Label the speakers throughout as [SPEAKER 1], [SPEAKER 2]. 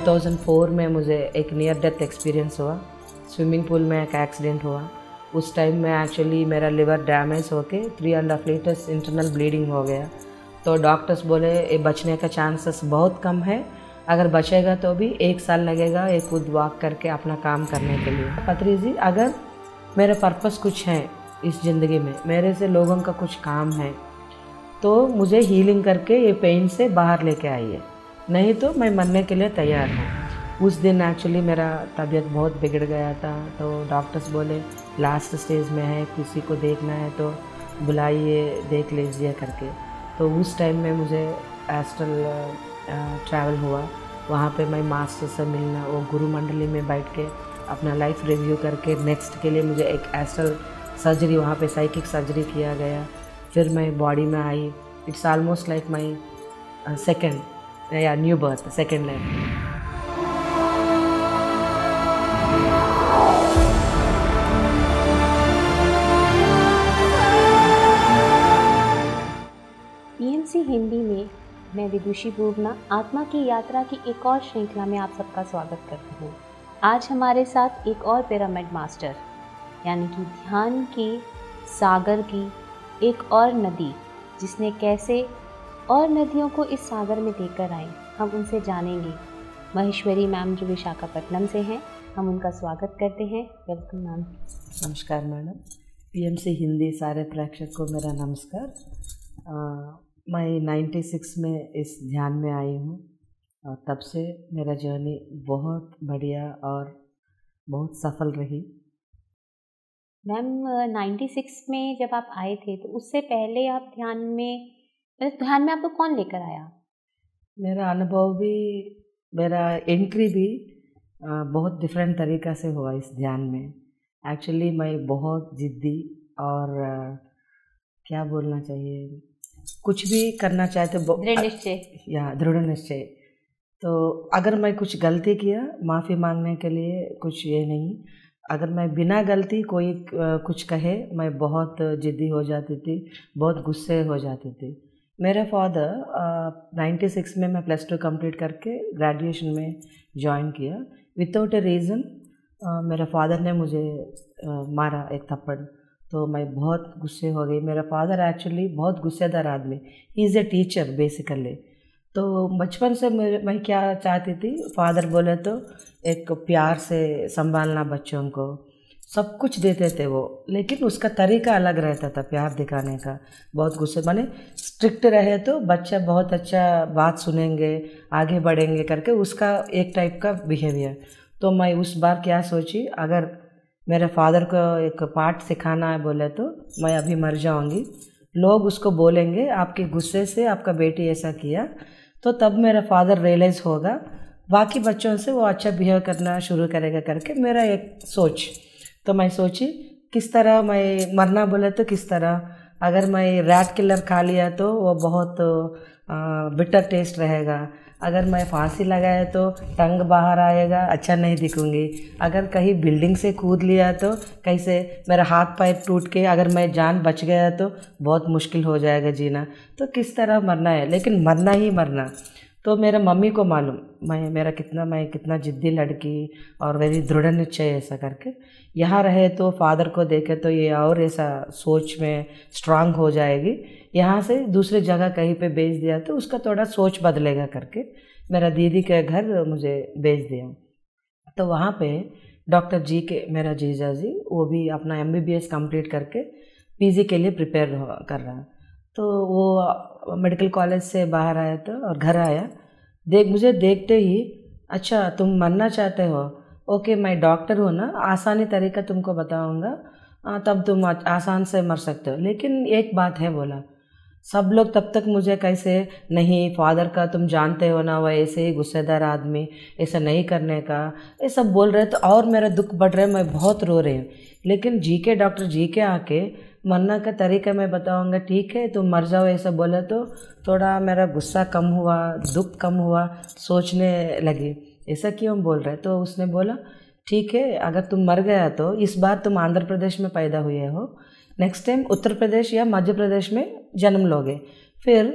[SPEAKER 1] 2004 में मुझे एक नियर डेथ एक्सपीरियंस हुआ। स्विमिंग पूल में एक एक्सीडेंट हुआ। उस टाइम में एक्चुअली मेरा लिवर डैमेज होके 3.5 लीटर्स इंटरनल ब्लीडिंग हो गया। तो डॉक्टर्स बोले ये बचने का चांसेस बहुत कम है, अगर बचेगा तो भी 1 साल लगेगा ये खुद वॉक करके अपना काम करने के लिए। पत्री जी, अगर मेरा पर्पस कुछ है इस ज़िंदगी में, मेरे से लोगों का कुछ काम है, तो मुझे हीलिंग करके ये पेन से बाहर लेके आइए, नहीं तो मैं मरने के लिए तैयार हूँ। उस दिन एक्चुअली मेरा तबीयत बहुत बिगड़ गया था, तो डॉक्टर्स बोले लास्ट स्टेज में है, किसी को देखना है तो बुलाइए, देख लीजिए करके। तो उस टाइम में मुझे एस्ट्रल ट्रैवल हुआ। वहाँ पे मैं मास्टर से मिलना, वो गुरु मंडली में बैठ के अपना लाइफ रिव्यू करके नेक्स्ट के लिए मुझे एक एस्ट्रल सर्जरी, वहाँ पे साइकिक सर्जरी किया गया। फिर मैं बॉडी में आई। It's almost like my second या new birth, second life.
[SPEAKER 2] PMC Hindi में मैं विदुषी पूर्णा आत्मा की यात्रा की एक और श्रृंखला में आप सबका स्वागत करती हूँ। आज हमारे साथ एक और पिरामिड मास्टर, यानी कि ध्यान के सागर की एक और नदी, जिसने कैसे और नदियों को इस सागर में लेकर आई, हम उनसे जानेंगे। महेश्वरी मैम जो विशाखापट्टनम से हैं, हम उनका स्वागत करते हैं। Welcome ma'am.
[SPEAKER 1] नमस्कार मैडम। पीएमसी हिंदी सारे प्रेक्षक को मेरा नमस्कार। मैं 96 में इस ध्यान में आई हूँ और तब से मेरा जर्नी बहुत बढ़िया और बहुत सफल रही।
[SPEAKER 2] मैम 96 में जब आप आए थे, तो उससे पहले आप ध्यान में आपको कौन लेकर आया?
[SPEAKER 1] मेरा अनुभव भी, मेरा एंट्री भी बहुत डिफरेंट तरीक़ा से हुआ इस ध्यान में। एक्चुअली मैं बहुत ज़िद्दी और क्या बोलना चाहिए, कुछ भी करना चाहते दृढ़ निश्चय। तो अगर मैं कुछ गलती किया, माफ़ी मांगने के लिए कुछ ये नहीं। अगर मैं बिना गलती कोई कुछ कहे, मैं बहुत ज़िद्दी हो जाती थी, बहुत गुस्से हो जाती थी। मेरे फादर 96 में मैं +2 कंप्लीट करके ग्रेजुएशन में ज्वाइन किया। विदाउट ए रीज़न मेरे फादर ने मुझे मारा एक थप्पड़, तो मैं बहुत गुस्से हो गई। मेरा फादर एक्चुअली बहुत गुस्सेदार आदमी, he is a teacher basically. तो बचपन से मैं क्या चाहती थी, फादर बोले तो एक प्यार से संभालना, बच्चों को सब कुछ देते थे वो, लेकिन उसका तरीका अलग रहता था प्यार दिखाने का। बहुत गुस्से, माने स्ट्रिक्ट रहे तो बच्चा बहुत अच्छा बात सुनेंगे, आगे बढ़ेंगे करके, उसका एक टाइप का बिहेवियर। तो मैं उस बार क्या सोची, अगर मेरे फादर को एक पाठ सिखाना है बोले तो मैं अभी मर जाऊंगी, लोग उसको बोलेंगे आपके गुस्से से आपका बेटी ऐसा किया, तो तब मेरा फादर रियलाइज़ होगा, बाकी बच्चों से वो अच्छा बिहेव करना शुरू करेगा करके मेरा एक सोच। तो मैं सोची किस तरह मैं मरना बोले तो किस तरह, अगर मैं रैट किलर खा लिया तो वो बहुत बिटर टेस्ट रहेगा, अगर मैं फांसी लगाया तो टंग बाहर आएगा, अच्छा नहीं दिखूंगी, अगर कहीं बिल्डिंग से कूद लिया तो कैसे मेरा हाथ पैर टूट के अगर मैं जान बच गया तो बहुत मुश्किल हो जाएगा जीना, तो किस तरह मरना है, लेकिन मरना ही मरना। तो मेरा मम्मी को मालूम मैं कितना ज़िद्दी लड़की और वेरी दृढ़ निश्चय ऐसा करके यहाँ रहे, तो फादर को देखे तो ये और ऐसा सोच में स्ट्रांग हो जाएगी, यहाँ से दूसरी जगह कहीं पे भेज दिया तो उसका थोड़ा सोच बदलेगा करके मेरा दीदी के घर मुझे भेज दिया। तो वहाँ पे डॉक्टर जी के, मेरा जीजा जी, वो भी अपना MBBS कंप्लीट करके PG के लिए प्रिपेयर कर रहा। तो वो मेडिकल कॉलेज से बाहर आया था और घर आया, मुझे देखते ही, अच्छा तुम मरना चाहते हो, ओके मैं डॉक्टर हूँ ना, आसानी तरीका तुमको बताऊँगा, तब तुम आसान से मर सकते हो। लेकिन एक बात है बोला, सब लोग तब तक मुझे कैसे, नहीं फादर का तुम जानते हो ना, वह ऐसे ही गुस्सेदार आदमी, ऐसा नहीं करने का, ये सब बोल रहे। तो और मेरा दुख बढ़ रहा है, मैं बहुत रो रही हूँ। लेकिन डॉक्टर जी के आके मरना का तरीका मैं बताऊंगा, ठीक है तुम मर जाओ ऐसा बोला, तो थोड़ा मेरा गुस्सा कम हुआ, दुख कम हुआ, सोचने लगी ऐसा क्यों बोल रहे। तो उसने बोला ठीक है, अगर तुम मर गया तो इस बार तुम आंध्र प्रदेश में पैदा हुए हो, नेक्स्ट टाइम उत्तर प्रदेश या मध्य प्रदेश में जन्म लोगे, फिर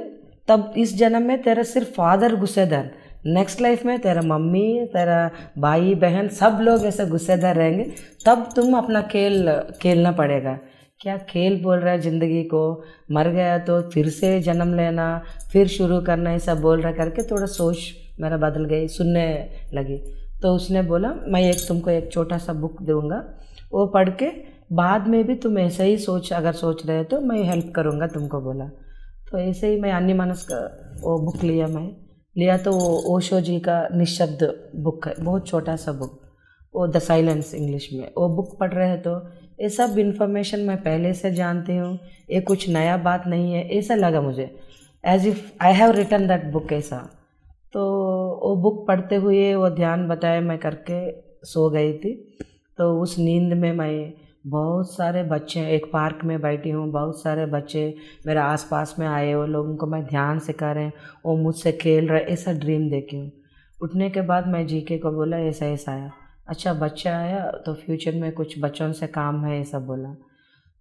[SPEAKER 1] तब इस जन्म में तेरा सिर्फ फादर गुस्सेदार, नेक्स्ट लाइफ में तेरा मम्मी, तेरा भाई बहन सब लोग ऐसे गुस्सेदार रहेंगे, तब तुम अपना खेल खेलना पड़ेगा। क्या खेल बोल रहा है ज़िंदगी को, मर गया तो फिर से जन्म लेना, फिर शुरू करना, ऐसा बोल रहा करके थोड़ा सोच मेरा बदल गई, सुनने लगी। तो उसने बोला मैं तुमको एक छोटा सा बुक दूंगा, वो पढ़ के बाद में भी तुम ऐसे ही अगर सोच रहे तो मैं हेल्प करूँगा तुमको, बोला। तो ऐसे ही मैं अन्यमनस्क का वो बुक लिया तो वो ओशो जी का निशब्द बुक है, बहुत छोटा सा बुक, वो द साइलेंस इंग्लिश में। वो बुक पढ़ रहे तो ये सब इन्फॉर्मेशन मैं पहले से जानती हूँ, ये कुछ नया बात नहीं है, ऐसा लगा मुझे, as if I have written that book ऐसा। तो वो बुक पढ़ते हुए वो ध्यान बताए मैं करके सो गई थी। तो उस नींद में मैं बहुत सारे बच्चे, एक पार्क में बैठी हूँ, बहुत सारे बच्चे मेरे आसपास में आए, वो लोगों को मैं ध्यान सिखा रहे हैं, वो मुझसे खेल रहे, ऐसा ड्रीम देखी हूँ। उठने के बाद मैं जीके को बोला ऐसा ऐसा आया, अच्छा बच्चा आया तो फ्यूचर में कुछ बच्चों से काम है, ऐसा बोला।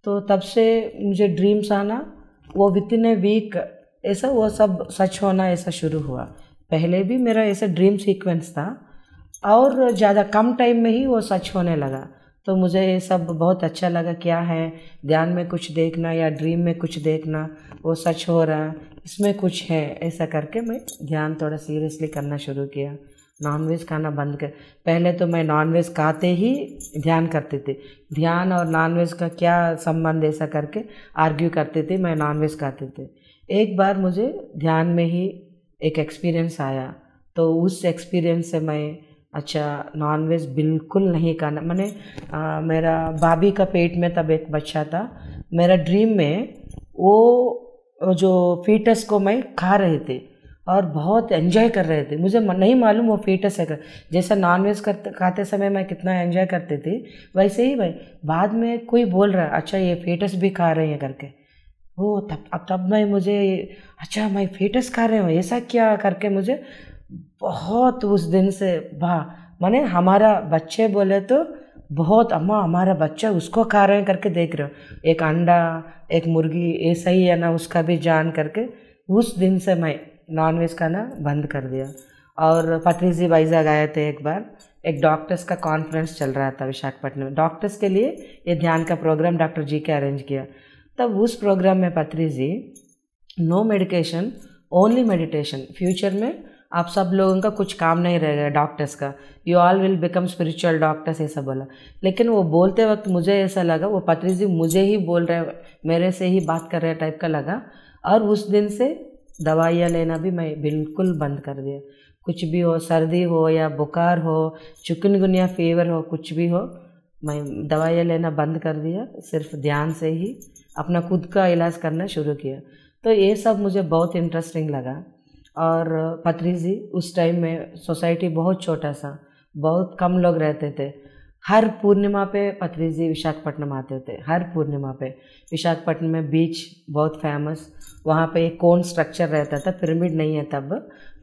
[SPEAKER 1] तो तब से मुझे ड्रीम्स आना, वो विदिन ए वीक ऐसा वो सब सच होना ऐसा शुरू हुआ। पहले भी मेरा ऐसा ड्रीम सीक्वेंस था और ज़्यादा कम टाइम में ही वो सच होने लगा। तो मुझे ये सब बहुत अच्छा लगा, क्या है ध्यान में कुछ देखना या ड्रीम में कुछ देखना, वो सच हो रहा, इसमें कुछ है, ऐसा करके मैं ध्यान थोड़ा सीरियसली करना शुरू किया। नॉनवेज खाना बंद कर, पहले तो मैं नॉनवेज खाते ही ध्यान करती थी, ध्यान और नॉनवेज का क्या संबंध, ऐसा करके आर्ग्यू करती थी, मैं नॉनवेज खाती थी। एक बार मुझे ध्यान में ही एक एक्सपीरियंस आया, तो उस एक्सपीरियंस से मैं अच्छा नॉनवेज बिल्कुल नहीं खाना। मैंने मेरा भाभी का पेट में तब एक बच्चा था, मेरा ड्रीम में वो जो फीटस को मैं खा रहे थे और बहुत एंजॉय कर रहे थे, मुझे नहीं मालूम वो फीटस है। जैसा नॉनवेज खाते समय मैं कितना एंजॉय करती थी, वैसे ही भाई बाद में कोई बोल रहा है अच्छा ये फीटस भी खा रहे हैं करके, वो तब मैं मुझे अच्छा मैं फीटस खा रहे हूँ ऐसा क्या करके, मुझे बहुत उस दिन से माने हमारा बच्चे बोले तो बहुत, अम्मा हमारा बच्चा उसको खा रहे हैं करके देख रहे हो, एक अंडा एक मुर्गी ऐसा ही है ना, उसका भी जान करके उस दिन से मैं नॉनवेज खाना बंद कर दिया। और पत्रीजी वाइजाग आए थे एक बार, एक डॉक्टर्स का कॉन्फ्रेंस चल रहा था विशाखापट्टनम में, डॉक्टर्स के लिए ये ध्यान का प्रोग्राम डॉक्टर जी के अरेंज किया। तब उस प्रोग्राम में Patriji no medication only meditation, future में आप सब लोगों का कुछ काम नहीं रहेगा डॉक्टर्स का, you all will become spiritual doctors, ऐसा बोला। लेकिन वो बोलते वक्त मुझे ऐसा लगा वो पत्रीजी मुझे ही बोल रहे, मेरे से ही बात कर रहे टाइप का लगा। और उस दिन से दवाइयाँ लेना भी मैं बिल्कुल बंद कर दिया, कुछ भी हो, सर्दी हो या बुखार हो, चिकनगुनिया फीवर हो, कुछ भी हो, मैं दवाइयाँ लेना बंद कर दिया, सिर्फ ध्यान से ही अपना खुद का इलाज करना शुरू किया। तो ये सब मुझे बहुत इंटरेस्टिंग लगा। और पत्रीजी उस टाइम में सोसाइटी बहुत छोटा सा, बहुत कम लोग रहते थे, हर पूर्णिमा पे पत्रीजी विशाखापट्टनम आते थे, हर पूर्णिमा पे। विशाखापट्टनम में बीच बहुत फेमस, वहाँ पे एक कोन स्ट्रक्चर रहता था, पिरामिड नहीं है तब,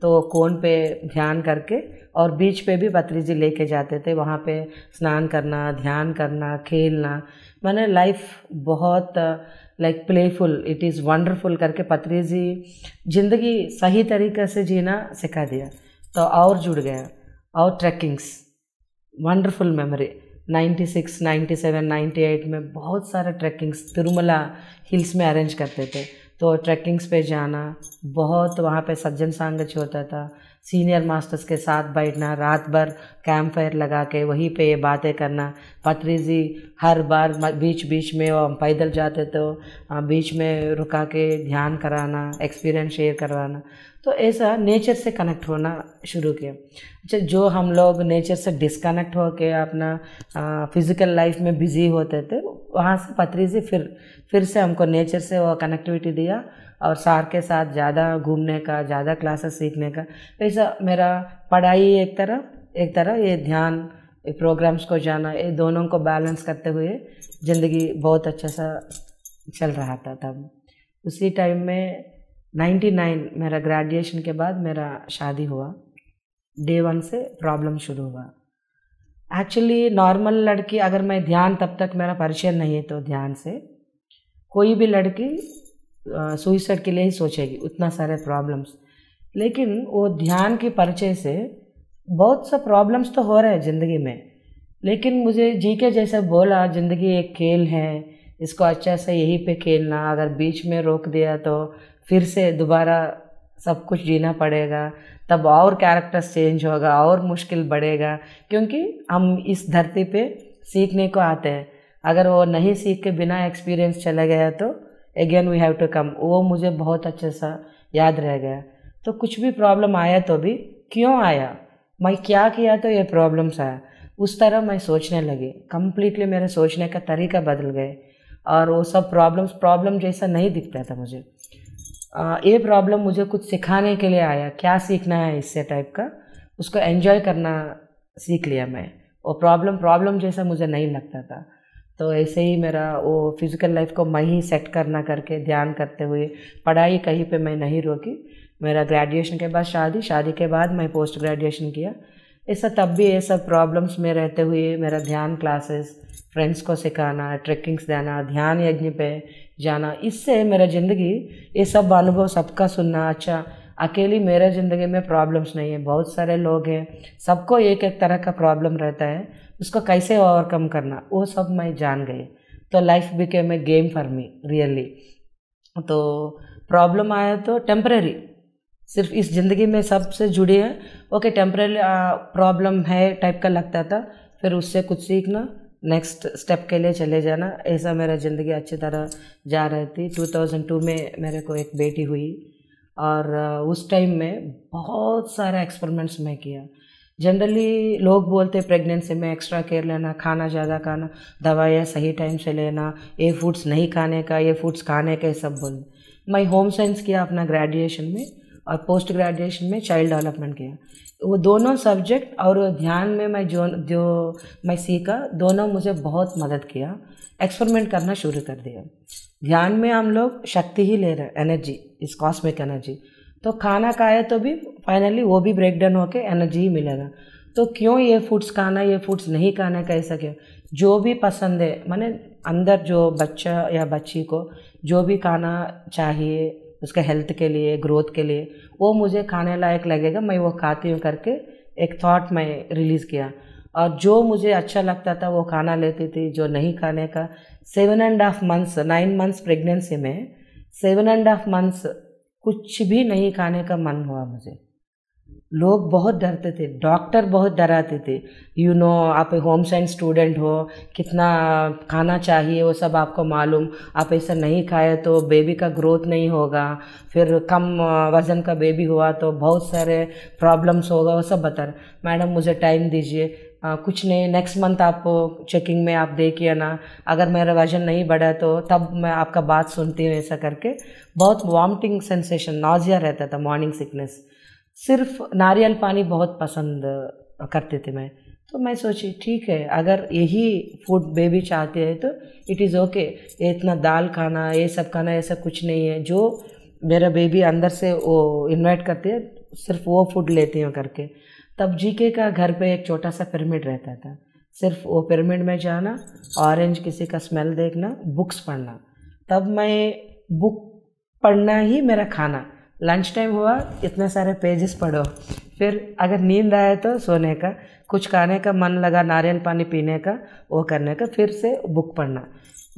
[SPEAKER 1] तो कोन पे ध्यान करके और बीच पे भी पत्रीजी लेके जाते थे, वहाँ पे स्नान करना, ध्यान करना, खेलना, मैंने लाइफ बहुत like playful, it is wonderful करके पत्रीजी ज़िंदगी सही तरीके से जीना सिखा दिया। तो और जुड़ गया। और ट्रैकिंग्स, वंडरफुल मेमोरी, 96, 97, 98 में बहुत सारे ट्रैकिंग्स तिरुमला हिल्स में अरेंज करते थे, तो ट्रैकिंग्स पे जाना बहुत, वहाँ पे सज्जन सांगच होता था, सीनियर मास्टर्स के साथ बैठना, रात भर कैंप फायर लगा के वहीं पे बातें करना। पत्रीजी हर बार बीच बीच में वो पैदल जाते तो बीच में रुका के ध्यान कराना, एक्सपीरियंस शेयर करवाना, तो ऐसा नेचर से कनेक्ट होना शुरू किया। अच्छा, जो हम लोग नेचर से डिस्कनेक्ट होके अपना फिज़िकल लाइफ में बिज़ी होते थे, वहाँ से पत्रीजी फिर से हमको नेचर से वो कनेक्टिविटी दिया और सार के साथ ज़्यादा घूमने का, ज़्यादा क्लासेस सीखने का। ऐसा मेरा पढ़ाई एक तरह ये ध्यान प्रोग्राम्स को जाना, ये दोनों को बैलेंस करते हुए ज़िंदगी बहुत अच्छा सा चल रहा था। तब उसी टाइम में 99 मेरा ग्रेजुएशन के बाद मेरा शादी हुआ। डे 1 से प्रॉब्लम शुरू हुआ। एक्चुअली नॉर्मल लड़की, अगर मैं ध्यान तब तक मेरा परिचय नहीं है, तो ध्यान से कोई भी लड़की सुइसाइड के लिए ही सोचेगी, उतना सारे प्रॉब्लम्स। लेकिन वो ध्यान के परिचय से बहुत सा प्रॉब्लम्स तो हो रहे हैं ज़िंदगी में, लेकिन मुझे जी के जैसा बोला ज़िंदगी एक खेल है, इसको अच्छा से यहीं पे खेलना, अगर बीच में रोक दिया तो फिर से दोबारा सब कुछ जीना पड़ेगा, तब और कैरेक्टर्स चेंज होगा और मुश्किल बढ़ेगा, क्योंकि हम इस धरती पे सीखने को आते हैं। अगर वो नहीं सीख के बिना एक्सपीरियंस चला गया तो again we have to come. वो मुझे बहुत अच्छे सा याद रह गया। तो कुछ भी प्रॉब्लम आया तो भी क्यों आया, मैं क्या किया तो ये प्रॉब्लम्स आया, उस तरह मैं सोचने लगी। कम्प्लीटली मेरे सोचने का तरीका बदल गए और वो सब प्रॉब्लम जैसा नहीं दिखता था मुझे। ये प्रॉब्लम मुझे कुछ सिखाने के लिए आया, क्या सीखना है इससे टाइप का, उसको एंजॉय करना सीख लिया मैं। वो प्रॉब्लम जैसा मुझे नहीं लगता था। तो ऐसे ही मेरा वो फिज़िकल लाइफ को मैं ही सेट करना करके ध्यान करते हुए, पढ़ाई कहीं पे मैं नहीं रोकी। मेरा ग्रेजुएशन के बाद शादी के बाद मैं पोस्ट ग्रेजुएशन किया। ऐसा तब भी ये सब प्रॉब्लम्स में रहते हुए मेरा ध्यान क्लासेस, फ्रेंड्स को सिखाना, ट्रेकिंग्स देना, ध्यान यज्ञ पे जाना, इससे मेरा ज़िंदगी ये सब अनुभव सबका सुनना, अच्छा अकेली मेरे ज़िंदगी में प्रॉब्लम्स नहीं है, बहुत सारे लोग हैं, सबको एक एक तरह का प्रॉब्लम रहता है, उसको कैसे ओवरकम करना वो सब मैं जान गई। तो life became a game for me really. तो प्रॉब्लम आया तो टेम्परेरी, सिर्फ इस ज़िंदगी में सबसे जुड़ी है, ओके टेम्परेरी प्रॉब्लम है टाइप का लगता था, फिर उससे कुछ सीखना, नेक्स्ट स्टेप के लिए चले जाना। ऐसा मेरा ज़िंदगी अच्छी तरह जा रही थी। 2002 में मेरे को एक बेटी हुई और उस टाइम में बहुत सारा एक्सपेरिमेंट्स मैं किया। जनरली लोग बोलते प्रेगनेंसी में एक्स्ट्रा केयर लेना, खाना ज़्यादा खाना, दवाइयाँ सही टाइम से लेना, ये फूड्स नहीं खाने का, ये फूड्स खाने का, सब बोल। मैं होम साइंस किया अपना ग्रेजुएशन में और पोस्ट ग्रेजुएशन में चाइल्ड डेवलपमेंट किया। वो दोनों सब्जेक्ट और ध्यान में मैं जो मैं सीखा, दोनों मुझे बहुत मदद किया। एक्सपेरिमेंट करना शुरू कर दिया। ध्यान में हम लोग शक्ति ही ले रहे हैं, एनर्जी, इस कॉस्मिक एनर्जी। तो खाना खाए तो भी फाइनली वो भी ब्रेक डाउन होकर एनर्जी ही मिलेगा। तो क्यों ये फूड्स खाना, ये फूड्स नहीं खाना, कैसा क्यों, जो भी पसंद है, माने अंदर जो बच्चा या बच्ची को जो भी खाना चाहिए उसके हेल्थ के लिए, ग्रोथ के लिए, वो मुझे खाने लायक लगेगा, मैं वो खाती हूँ करके एक थॉट मैं रिलीज़ किया। और जो मुझे अच्छा लगता था वो खाना लेती थी, जो नहीं खाने का 7.5 months 9 months प्रेगनेंसी में 7.5 months कुछ भी नहीं खाने का मन हुआ मुझे। लोग बहुत डरते थे, डॉक्टर बहुत डराते थे, आप होम साइंस स्टूडेंट हो, कितना खाना चाहिए वो सब आपको मालूम, आप ऐसा नहीं खाए तो बेबी का ग्रोथ नहीं होगा, फिर कम वज़न का बेबी हुआ तो बहुत सारे प्रॉब्लम्स होगा, वो सब बता रहे। मैडम मुझे टाइम दीजिए, कुछ नहीं, नेक्स्ट मंथ आप चेकिंग में आप देखिए ना, अगर मेरा वज़न नहीं बढ़ा तो तब मैं आपका बात सुनती हूँ, ऐसा करके। बहुत वॉमिटिंग सेंसेशन, नाजिया रहता था, मॉर्निंग सिकनेस। सिर्फ नारियल पानी बहुत पसंद करते थे मैं। तो मैं सोची ठीक है, अगर यही फूड बेबी चाहते हैं तो इट इज़ ओके, ये इतना दाल खाना, ये सब खाना, ऐसा कुछ नहीं है, जो मेरा बेबी अंदर से वो इन्वाइट करती है, सिर्फ वो फूड लेती हूँ करके। तब जीके का घर पे एक छोटा सा पिरामिड रहता था, सिर्फ वो पिरामिड में जाना, ऑरेंज किसी का स्मेल देखना, बुक्स पढ़ना। तब मैं बुक पढ़ना ही मेरा खाना, लंच टाइम हुआ इतने सारे पेजेस पढ़ो, फिर अगर नींद आए तो सोने का, कुछ खाने का मन लगा, नारियल पानी पीने का, वो करने का, फिर से बुक पढ़ना।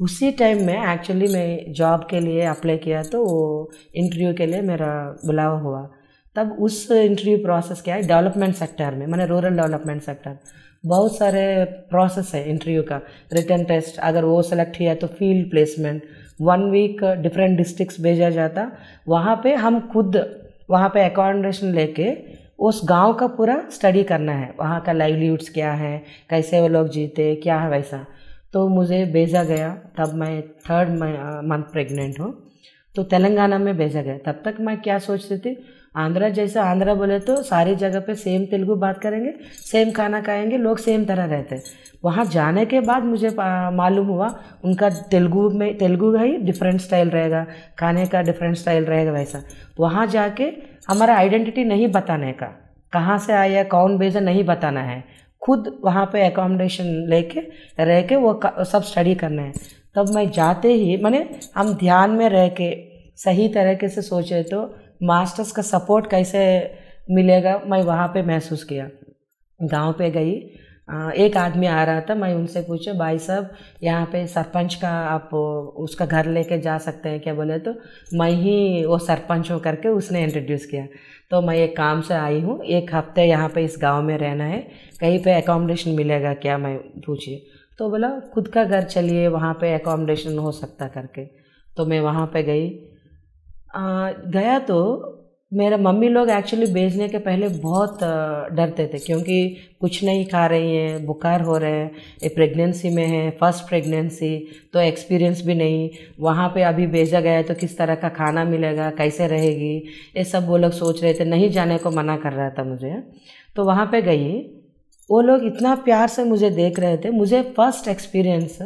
[SPEAKER 1] उसी टाइम में एक्चुअली मैं जॉब के लिए अप्लाई किया, तो वो इंटरव्यू के लिए मेरा बुलावा हुआ। तब उस इंटरव्यू प्रोसेस क्या है, डेवलपमेंट सेक्टर में, मैंने रूरल डेवलपमेंट सेक्टर, बहुत सारे प्रोसेस है इंटरव्यू का, रिटन टेस्ट, अगर वो सेलेक्ट किया तो field placement, 1 week different districts भेजा जाता, वहाँ पे हम खुद वहाँ पे अकोमोडेशन लेके उस गांव का पूरा स्टडी करना है, वहाँ का लाइवलीहुड्स क्या है, कैसे वो लोग जीते, क्या है वैसा। तो मुझे भेजा गया, तब मैं 3rd मंथ प्रेग्नेंट हूँ, तो तेलंगाना में भेजा गया। तब तक मैं क्या सोचती थी, आंध्रा जैसा, आंध्रा बोले तो सारी जगह पे सेम तेलुगु बात करेंगे, सेम खाना खाएंगे, लोग सेम तरह रहते हैं। वहाँ जाने के बाद मुझे मालूम हुआ उनका तेलुगु का ही डिफरेंट स्टाइल रहेगा, खाने का डिफरेंट स्टाइल रहेगा वैसा। वहाँ जाके हमारा आइडेंटिटी नहीं बताने का, कहाँ से आया, कौन भेजा, नहीं बताना है, खुद वहाँ पे अकोमोडेशन लेके रह के वो सब स्टडी करना है। तब मैं जाते ही, माने हम ध्यान में रह के सही तरीके से सोचे तो मास्टर्स का सपोर्ट कैसे मिलेगा मैं वहाँ पे महसूस किया। गांव पे गई, एक आदमी आ रहा था, मैं उनसे पूछा भाई साहब यहाँ पे सरपंच का आप उसका घर लेके जा सकते हैं क्या? बोले तो मैं ही वो सरपंच हूँ करके उसने इंट्रोड्यूस किया। तो मैं एक काम से आई हूँ, 1 हफ्ते यहाँ पे इस गांव में रहना है, कहीं पे एकोमोडेशन मिलेगा क्या? मैं पूछी तो बोला खुद का घर चलिए, वहाँ पे एकोमोडेशन हो सकता करके। तो मैं वहाँ पे गया तो मेरा मम्मी लोग एक्चुअली भेजने के पहले बहुत डरते थे, क्योंकि कुछ नहीं खा रही हैं, बुखार हो रहे हैं, ये प्रेगनेंसी में है, फर्स्ट प्रेगनेंसी, तो एक्सपीरियंस भी नहीं, वहाँ पे अभी भेजा गया है तो किस तरह का खाना मिलेगा, कैसे रहेगी, ये सब वो लोग सोच रहे थे, नहीं जाने को मना कर रहा था मुझे। तो वहाँ पे गई, वो लोग इतना प्यार से मुझे देख रहे थे। मुझे फर्स्ट एक्सपीरियंस,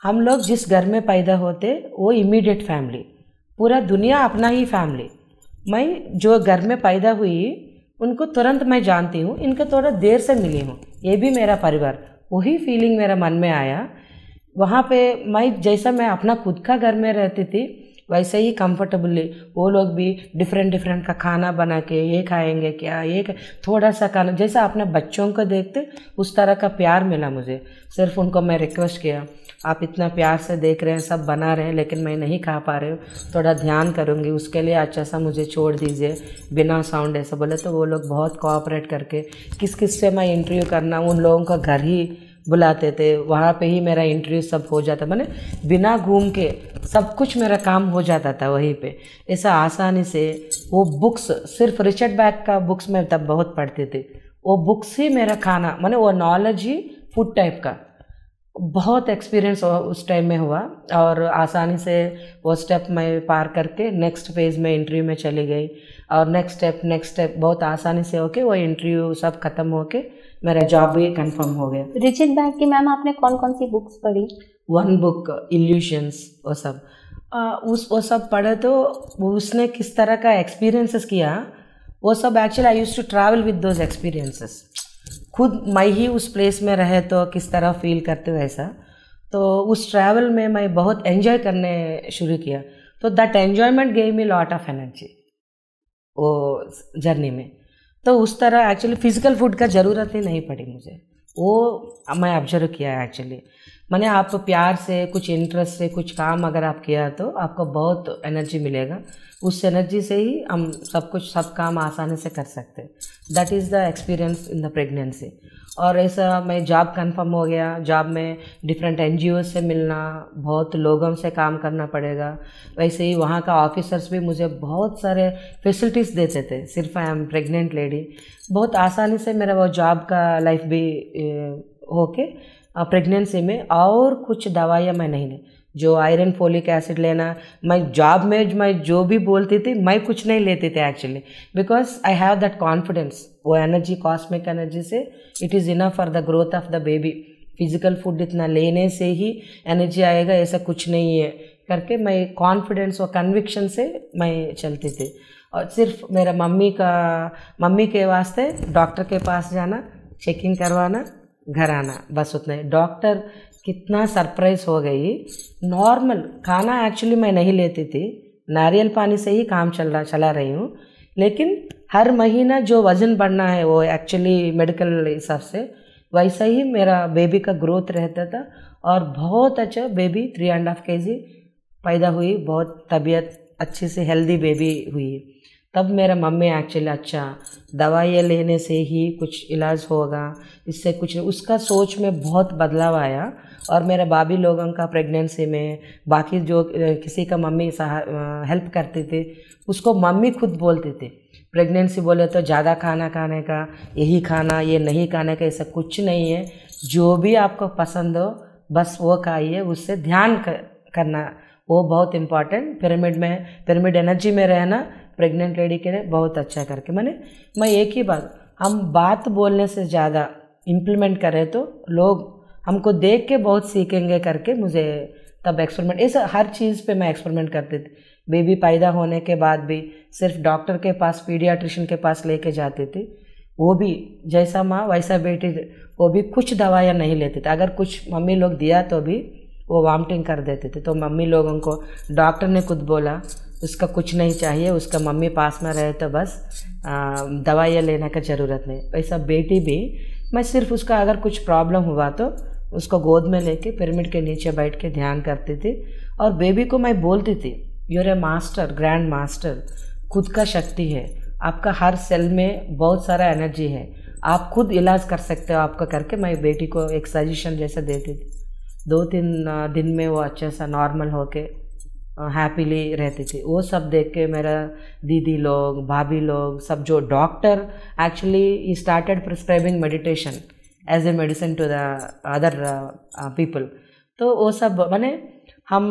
[SPEAKER 1] हम लोग जिस घर में पैदा होते वो इमीडिएट फैमिली, पूरा दुनिया अपना ही फैमिली। मैं जो घर में पैदा हुई उनको तुरंत मैं जानती हूँ, इनके थोड़ा देर से मिली हूँ, ये भी मेरा परिवार। वही फीलिंग मेरा मन में आया वहाँ पे। मैं जैसा मैं अपना खुद का घर में रहती थी वैसे ही कंफर्टेबली वो लोग भी डिफरेंट का खाना बना के, ये खाएंगे क्या, ये थोड़ा सा खाना, जैसा अपने बच्चों को देखते उस तरह का प्यार मिला मुझे। सिर्फ उनको मैं रिक्वेस्ट किया, आप इतना प्यार से देख रहे हैं, सब बना रहे हैं, लेकिन मैं नहीं खा पा रही हूँ, थोड़ा ध्यान करूँगी, उसके लिए अच्छा सा मुझे छोड़ दीजिए बिना साउंड ऐसा बोले। तो वो लोग बहुत कोऑपरेट करके किस से मैं इंटरव्यू करना, उन लोगों का घर ही बुलाते थे, वहाँ पे ही मेरा इंटरव्यू सब हो जाता, मैंने बिना घूम के सब कुछ मेरा काम हो जाता था वहीं पे, ऐसा आसानी से। वो बुक्स, सिर्फ रिचर्ड बैग का बुक्स मैं तब बहुत पढ़ती थी, वो बुक्स ही मेरा खाना, मैंने वो नॉलेज ही फूड टाइप का बहुत एक्सपीरियंस उस टाइम में हुआ। और आसानी से वो स्टेप मैं पार करके नेक्स्ट फेज़ में इंटरव्यू में चली गई, और नेक्स्ट स्टेप बहुत आसानी से होके वो इंटरव्यू सब ख़त्म होके मेरा जॉब भी कंफर्म हो गया।
[SPEAKER 2] रिचर्ड बैग की मैम आपने कौन कौन सी बुक्स पढ़ी?
[SPEAKER 1] 1 बुक इल्यूशंस, वो सब वो सब पढ़े। तो उसने किस तरह का एक्सपीरियंसेस किया वो सब, actually I used to travel with those experiences. खुद मैं ही उस प्लेस में रहे तो किस तरह फील करते हो ऐसा, तो उस ट्रैवल में मैं बहुत एंजॉय करने शुरू किया। तो that enjoyment gave me lot of energy वो जर्नी में। तो उस तरह एक्चुअली फ़िज़िकल फूड का ज़रूरत ही नहीं पड़ी मुझे, वो मैं ऑब्जर्व किया एक्चुअली। मैंने आप प्यार से, कुछ इंटरेस्ट से कुछ काम अगर आप किया तो आपको बहुत एनर्जी मिलेगा, उस एनर्जी से ही हम सब काम आसानी से कर सकते हैं। That is the experience in the pregnancy. और ऐसा मैं जॉब कंफर्म हो गया, जॉब में डिफरेंट NGO से मिलना, बहुत लोगों से काम करना पड़ेगा। वैसे ही वहाँ का ऑफिसर्स भी मुझे बहुत सारे फैसिलिटीज़ देते थे, सिर्फ आई एम प्रेग्नेंट लेडी। बहुत आसानी से मेरा वो जॉब का लाइफ भी होके प्रेगनेंसी में, और कुछ दवाइयाँ मैं नहीं ली, जो आयरन फोलिक एसिड लेना, मैं जॉब में मैं जो भी बोलती थी मैं कुछ नहीं लेती थी actually, because I have that confidence. वो एनर्जी, कॉस्मिक एनर्जी से it is enough for the growth of the baby. Physical food इतना लेने से ही एनर्जी आएगा ऐसा कुछ नहीं है करके मैं कॉन्फिडेंस और कन्विक्शन से मैं चलती थी। और सिर्फ मेरा मम्मी के वास्ते डॉक्टर के पास जाना, चेकिंग करवाना, घर आना, बस उतना ही। डॉक्टर कितना सरप्राइज हो गई। नॉर्मल खाना एक्चुअली मैं नहीं लेती थी, नारियल पानी से ही काम चला रही हूँ, लेकिन हर महीना जो वज़न बढ़ना है वो एक्चुअली मेडिकल हिसाब से वैसा ही मेरा बेबी का ग्रोथ रहता था। और बहुत अच्छा बेबी 3.5 kg पैदा हुई, बहुत तबीयत अच्छी से हेल्दी बेबी हुई। तब मेरा मम्मी एक्चुअली अच्छा दवाइयाँ लेने से ही कुछ इलाज होगा, इससे कुछ, उसका सोच में बहुत बदलाव आया। और मेरे भाभी लोगों का प्रेगनेंसी में, बाकी जो किसी का मम्मी हेल्प करती थी उसको मम्मी खुद बोलती थी, प्रेगनेंसी बोले तो ज़्यादा खाना खाने का, यही खाना, ये नहीं खाने का, ऐसा कुछ नहीं है, जो भी आपको पसंद हो बस वो खाइए, उससे ध्यान करना, वो बहुत इम्पॉर्टेंट। पिरामिड एनर्जी में रहना प्रेग्नेंट लेडी के लिए बहुत अच्छा करके मैं एक ही बात, हम बात बोलने से ज़्यादा इम्प्लीमेंट करें तो लोग हमको देख के बहुत सीखेंगे करके मुझे तब एक्सपेरिमेंट, ऐसा हर चीज़ पे मैं एक्सपेरिमेंट करती थी। बेबी पैदा होने के बाद भी सिर्फ डॉक्टर के पास, पीडियाट्रिशियन के पास लेके जाती थी, वो भी जैसा माँ वैसा बेटी, वो भी कुछ दवाइयाँ नहीं लेते थे। अगर कुछ मम्मी लोग दिया तो भी वो वॉमिटिंग कर देते थे। तो मम्मी लोगों को डॉक्टर ने खुद बोला उसका कुछ नहीं चाहिए, उसका मम्मी पास में रहे तो बस दवाइयाँ लेने का ज़रूरत नहीं। वैसा बेटी भी मैं सिर्फ उसका अगर कुछ प्रॉब्लम हुआ तो उसको गोद में लेके पिरामिड के नीचे बैठ के ध्यान करती थी। और बेबी को मैं बोलती थी, you're a master, grand master, खुद का शक्ति है, आपका हर सेल में बहुत सारा एनर्जी है, आप खुद इलाज कर सकते हो आपका करके मैं बेटी को एक सजेशन जैसा देती थी। 2-3 दिन में वो अच्छे सा नॉर्मल होके हैप्पीली रहती थी। वो सब देख के मेरा दीदी लोग, भाभी लोग, सब जो doctor actually started prescribing meditation as a medicine to the other people. तो वो सब माने हम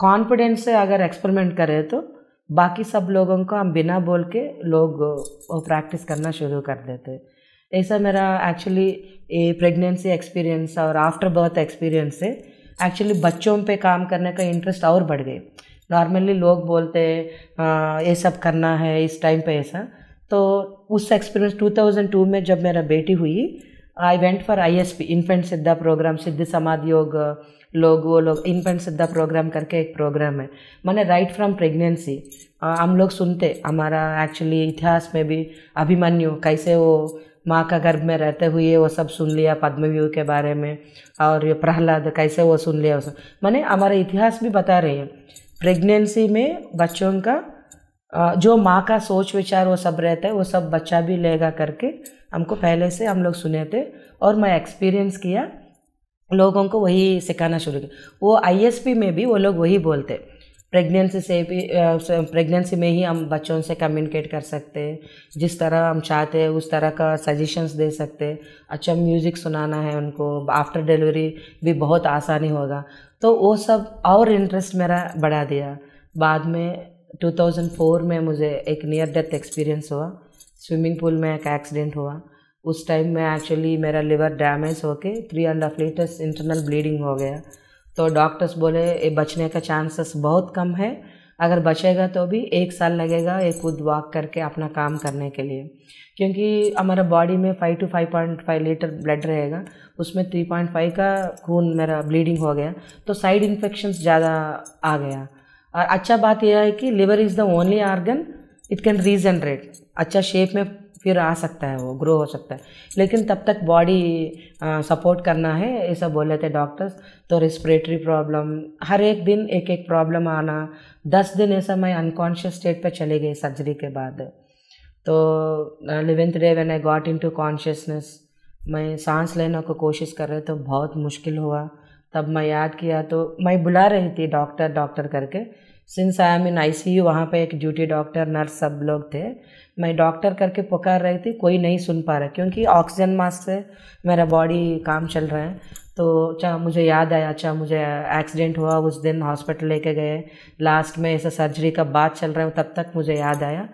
[SPEAKER 1] कॉन्फिडेंस से अगर एक्सपेरिमेंट करें तो बाकी सब लोगों को हम बिना बोल के लोग वो प्रैक्टिस करना शुरू कर देते। ऐसा मेरा एक्चुअली ये प्रेगनेंसी एक्सपीरियंस और आफ्टर बर्थ एक्सपीरियंस से एक्चुअली बच्चों पे काम करने का इंटरेस्ट और बढ़ गई। नॉर्मली लोग बोलते ये सब करना है इस टाइम पे ऐसा, तो उस एक्सपीरियंस 2002 में जब मेरा बेटी हुई, I went for ISP, infant सिद्धा प्रोग्राम, सिद्धि समाधि योग वो लोग इन्फेंट सिद्धा प्रोग्राम करके एक प्रोग्राम है। मैंने राइट फ्रॉम प्रेगनेंसी हम लोग सुनते, हमारा एक्चुअली इतिहास में भी अभिमन्यु कैसे वो माँ का गर्भ में रहते हुए वो सब सुन लिया, पद्मव्यूह के बारे में, और ये प्रहलाद कैसे वो सुन लिया, वो सब मैंने हमारा इतिहास भी बता रही है। प्रेगनेंसी में बच्चों का जो माँ का सोच विचार वो सब रहता है, वो सब बच्चा भी लेगा करके हमको पहले से हम लोग सुने थे। और मैं एक्सपीरियंस किया, लोगों को वही सिखाना शुरू किया। वो ISP में भी वो लोग वही बोलते, प्रेगनेंसी से भी प्रेगनेंसी में ही हम बच्चों से कम्युनिकेट कर सकते हैं, जिस तरह हम चाहते हैं उस तरह का सजेशंस दे सकते हैं, अच्छा म्यूज़िक सुनाना है उनको, आफ्टर डिलीवरी भी बहुत आसानी होगा। तो वो सब और इंटरेस्ट मेरा बढ़ा दिया। बाद में 2004 में मुझे एक नियर डेथ एक्सपीरियंस हुआ। स्विमिंग पूल में एक एक्सीडेंट हुआ। उस टाइम में एक्चुअली मेरा लिवर डैमेज होके 3.5 लीटर्स इंटरनल ब्लीडिंग हो गया। तो डॉक्टर्स बोले ये बचने का चांसेस बहुत कम है, अगर बचेगा तो भी 1 साल लगेगा ये खुद वॉक करके अपना काम करने के लिए, क्योंकि हमारा बॉडी में 5 to 5.5 लीटर ब्लड रहेगा, उसमें 3.5 का खून मेरा ब्लीडिंग हो गया, तो साइड इन्फेक्शंस ज़्यादा आ गया। और अच्छा बात यह है कि liver is the only organ it can regenerate, अच्छा शेप में फिर आ सकता है, वो ग्रो हो सकता है, लेकिन तब तक बॉडी सपोर्ट करना है, ऐसा बोले थे डॉक्टर्स। तो रेस्पिरेटरी प्रॉब्लम, हर एक दिन एक एक प्रॉब्लम आना, 10 दिन ऐसा मैं अनकॉन्शियस स्टेट पे चले गई सर्जरी के बाद। तो 11th day when I got into consciousness, मैं सांस लेने को कोशिश कर रहे तो बहुत मुश्किल हुआ। तब मैं याद किया तो मैं बुला रही थी डॉक्टर डॉक्टर करके, since I am in ICU, वहाँ पे एक ड्यूटी डॉक्टर नर्स सब लोग थे, मैं डॉक्टर करके पुकार रही थी, कोई नहीं सुन पा रहा क्योंकि ऑक्सीजन मास्क से मेरा बॉडी काम चल रहा है। तो अच्छा मुझे याद आया, अच्छा मुझे एक्सीडेंट हुआ उस दिन, हॉस्पिटल लेके गए, लास्ट में ऐसा सर्जरी का बात चल रहा है, तब तक मुझे याद आया।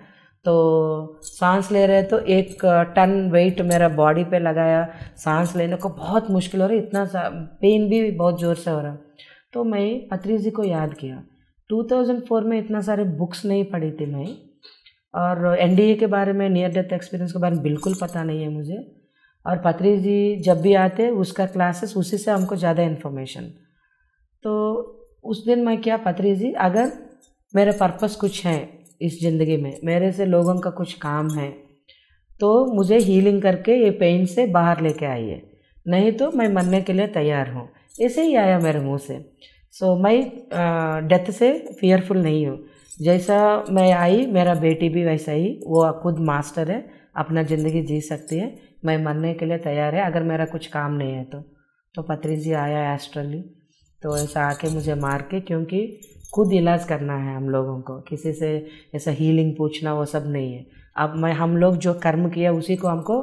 [SPEAKER 1] तो सांस ले रहे तो 1 टन वेट मेरा बॉडी पे लगाया, सांस लेने को बहुत मुश्किल हो रही, इतना पेन भी बहुत ज़ोर से हो रहा। तो मैं पत्री जी को याद किया। 2004 में इतना सारे बुक्स नहीं पढ़ी थी मैं, और NDA के बारे में, नियर डेथ एक्सपीरियंस के बारे में बिल्कुल पता नहीं है मुझे। और पत्री जी जब भी आते उसका क्लासेस, उसी से हमको ज़्यादा इन्फॉर्मेशन। तो उस दिन मैं क्या, पत्री जी अगर मेरा पर्पस कुछ है इस ज़िंदगी में, मेरे से लोगों का कुछ काम है, तो मुझे हीलिंग करके ये पेन से बाहर लेके आइए, नहीं तो मैं मरने के लिए तैयार हूँ। ऐसे ही आया मेरे मुँह से। सो मैं डेथ से फियरफुल नहीं हूँ। जैसा मैं आई, मेरा बेटी भी वैसा ही, वो खुद मास्टर है, अपना ज़िंदगी जी सकती है, मैं मरने के लिए तैयार है अगर मेरा कुछ काम नहीं है तो पत्री जी आया एस्ट्रली, तो ऐसा आके मुझे मार के, क्योंकि खुद इलाज करना है हम लोगों को, किसी से ऐसा हीलिंग पूछना वो सब नहीं है। अब हम लोग जो कर्म किया उसी को हमको,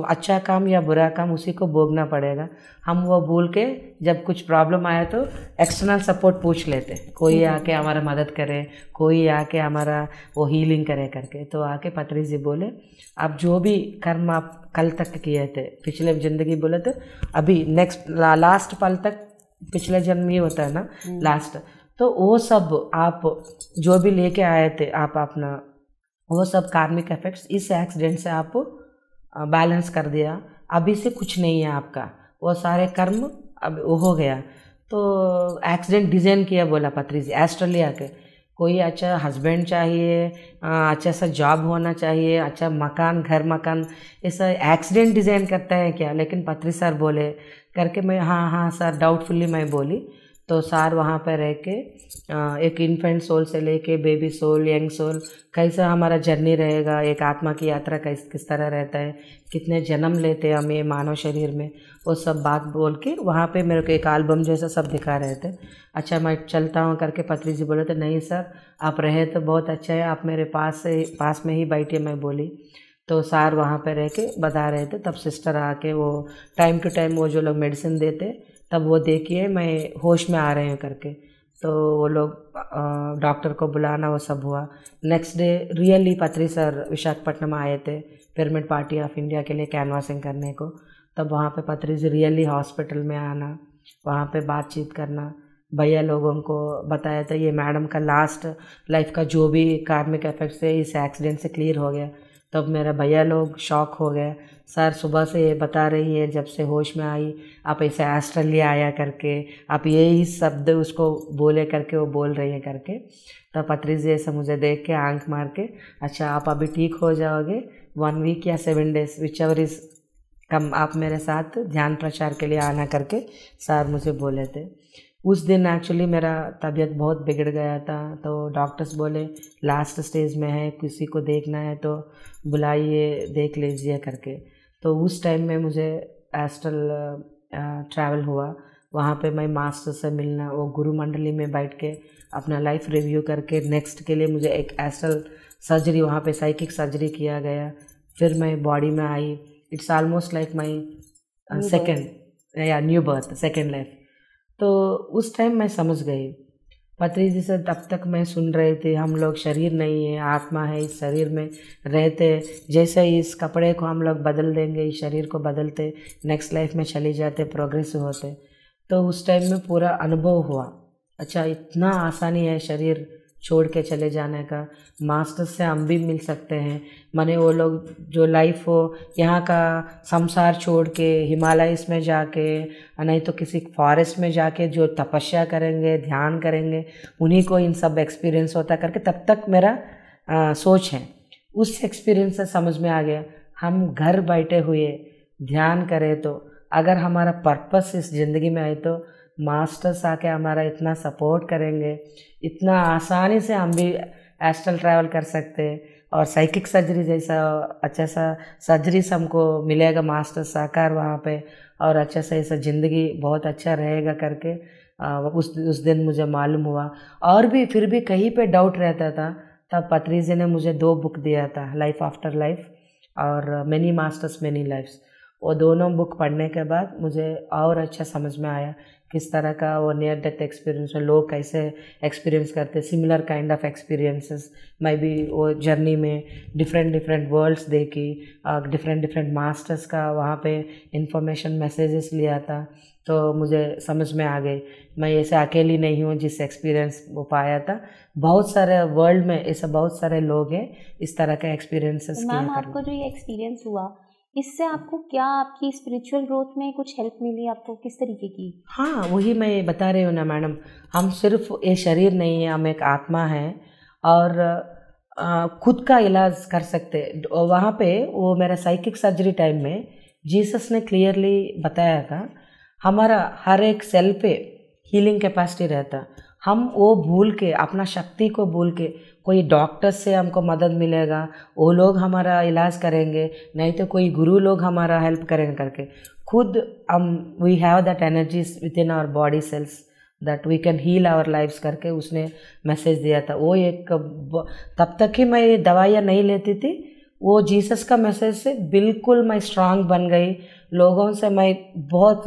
[SPEAKER 1] अच्छा काम या बुरा काम उसी को भोगना पड़ेगा। हम वो भूल के जब कुछ प्रॉब्लम आया तो एक्सटर्नल सपोर्ट पूछ लेते, कोई आके हमारा मदद करे, कोई आके हमारा वो हीलिंग करे करके। तो आके पत्री जी बोले आप जो भी कर्म आप कल तक किए थे, पिछले ज़िंदगी बोले तो अभी नेक्स्ट लास्ट पल तक, पिछले जन्म ही होता है ना लास्ट, तो वो सब आप जो भी लेके आए थे आप अपना, वो सब कार्मिक इफेक्ट्स इस एक्सीडेंट से आप बैलेंस कर दिया, अभी से कुछ नहीं है आपका, वो सारे कर्म अब वो हो गया। तो एक्सीडेंट डिज़ाइन किया बोला पत्री जी एस्ट्रेलिया के, कोई अच्छा हस्बैंड चाहिए, अच्छा सा जॉब होना चाहिए, अच्छा मकान, घर मकान, ऐसा एक्सीडेंट डिज़ाइन करता है क्या? लेकिन पत्री सर बोले करके मैं हाँ हाँ सर डाउटफुली मैं बोली। तो सर वहाँ पे रह के एक इन्फेंट सोल से लेके बेबी सोल, यंग सोल, कैसा हमारा जर्नी रहेगा, एक आत्मा की यात्रा किस तरह रहता है, कितने जन्म लेते हैं हम ये मानव शरीर में, वो सब बात बोल के वहाँ पे मेरे को एक एल्बम जैसा सब दिखा रहे थे। अच्छा मैं चलता हूँ करके पत्री जी बोले थे नहीं सर आप रहे तो बहुत अच्छा है, आप मेरे पास में ही बैठिए, मैं बोली। तो सर वहाँ पे रह के बता रहे थे। तब सिस्टर आके वो टाइम टू टाइम वो जो लोग मेडिसिन देते तब वो देखिए मैं होश में आ रहे हैं करके, तो वो लोग डॉक्टर को बुलाना वो सब हुआ। नेक्स्ट डे रियली पत्री सर विशाखापट्टनम आए थे पिरामिड पार्टी ऑफ इंडिया के लिए कैनवासिंग करने को। तब वहाँ पे पत्री जी रियली हॉस्पिटल में आना, वहाँ पे बातचीत करना, भैया लोगों को बताया था ये मैडम का लास्ट लाइफ का जो भी कार्मिक इफेक्ट से इस एक्सीडेंट से क्लियर हो गया। तब मेरा भैया लोग शॉक हो गए, सर सुबह से ये बता रही है जब से होश में आई आप ऐसे ऑस्ट्रेलिया आया करके, आप यही शब्द उसको बोले करके वो बोल रही है करके। तब पत्री जी ऐसे मुझे देख के आंख मार के अच्छा आप अभी ठीक हो जाओगे 1 वीक या 7 days which ever is come, आप मेरे साथ ध्यान प्रचार के लिए आना करके सर मुझे बोले थे। उस दिन एक्चुअली मेरा तबीयत बहुत बिगड़ गया था, तो डॉक्टर्स बोले लास्ट स्टेज में है, किसी को देखना है तो बुलाइए देख लीजिए करके। तो उस टाइम में मुझे एस्ट्रल ट्रैवल हुआ, वहाँ पे मैं मास्टर से मिलना, वो गुरु मंडली में बैठ के अपना लाइफ रिव्यू करके नेक्स्ट के लिए मुझे एक एस्ट्रल सर्जरी, वहाँ पे साइकिक सर्जरी किया गया। फिर मैं बॉडी में आई, it's almost like my second या न्यू बर्थ, सेकेंड लाइफ। तो उस टाइम मैं समझ गई पत्री जी से। तब तक मैं सुन रहे थे हम लोग शरीर नहीं है, आत्मा है, इस शरीर में रहते, जैसे इस कपड़े को हम लोग बदल देंगे इस शरीर को बदलते नेक्स्ट लाइफ में चले जाते, प्रोग्रेस होते। तो उस टाइम में पूरा अनुभव हुआ अच्छा इतना आसानी है शरीर छोड़ के चले जाने का, मास्टर से हम भी मिल सकते हैं। माने वो लोग जो लाइफ हो यहाँ का संसार छोड़ के हिमालयस में जाके, नहीं तो किसी फॉरेस्ट में जाके जो तपस्या करेंगे, ध्यान करेंगे, उन्हीं को इन सब एक्सपीरियंस होता करके तब तक मेरा सोच है। उस एक्सपीरियंस से समझ में आ गया हम घर बैठे हुए ध्यान करें तो अगर हमारा पर्पस इस ज़िंदगी में है तो मास्टर्स आके हमारा इतना सपोर्ट करेंगे, इतना आसानी से हम भी एस्ट्रल ट्रैवल कर सकते हैं। और साइकिक सर्जरी जैसा अच्छा सा सर्जरीज हमको मिलेगा मास्टर साकार वहाँ पे, और अच्छा सा ऐसा ज़िंदगी बहुत अच्छा रहेगा करके उस दिन मुझे मालूम हुआ। और भी फिर भी कहीं पे डाउट रहता था, तब पत्री जी ने मुझे 2 बुक दिया था, लाइफ आफ्टर लाइफ और मैनी मास्टर्स मैनी लाइफ्स। वो दोनों बुक पढ़ने के बाद मुझे और अच्छा समझ में आया किस तरह का वो नियर डेथ एक्सपीरियंस है, लोग कैसे एक्सपीरियंस करते, सिमिलर काइंड ऑफ एक्सपीरियंसेस। मैं भी वो जर्नी में डिफरेंट वर्ल्ड्स देखी, डिफरेंट मास्टर्स का वहाँ पे इंफॉर्मेशन मैसेजेस लिया था, तो मुझे समझ में आ गई मैं ऐसे अकेली नहीं हूँ जिस एक्सपीरियंस वो पाया था। बहुत सारे वर्ल्ड में ऐसे बहुत सारे लोग हैं इस तरह के एक्सपीरियंसेस।
[SPEAKER 2] मैम आपको जो ये एक्सपीरियंस हुआ इससे आपको क्या आपकी स्पिरिचुअल ग्रोथ में कुछ हेल्प मिली आपको, किस तरीके की? हाँ
[SPEAKER 1] वही मैं बता रही हूँ ना मैडम, हम सिर्फ ये शरीर नहीं है, हम एक आत्मा है और खुद का इलाज कर सकते। वहाँ पे वो मेरा साइकिक सर्जरी टाइम में जीसस ने क्लियरली बताया था हमारा हर एक सेल पे हीलिंग कैपेसिटी रहता। हम वो भूल के अपना शक्ति को भूल के कोई डॉक्टर से हमको मदद मिलेगा, वो लोग हमारा इलाज करेंगे, नहीं तो कोई गुरु लोग हमारा हेल्प करेंगे करके खुद हम we have that energies within our body cells that we can heal our lifes करके उसने मैसेज दिया था। वो एक तब तक ही मैं दवाइयाँ नहीं लेती थी, वो जीसस का मैसेज से बिल्कुल मैं स्ट्रांग बन गई। लोगों से मैं बहुत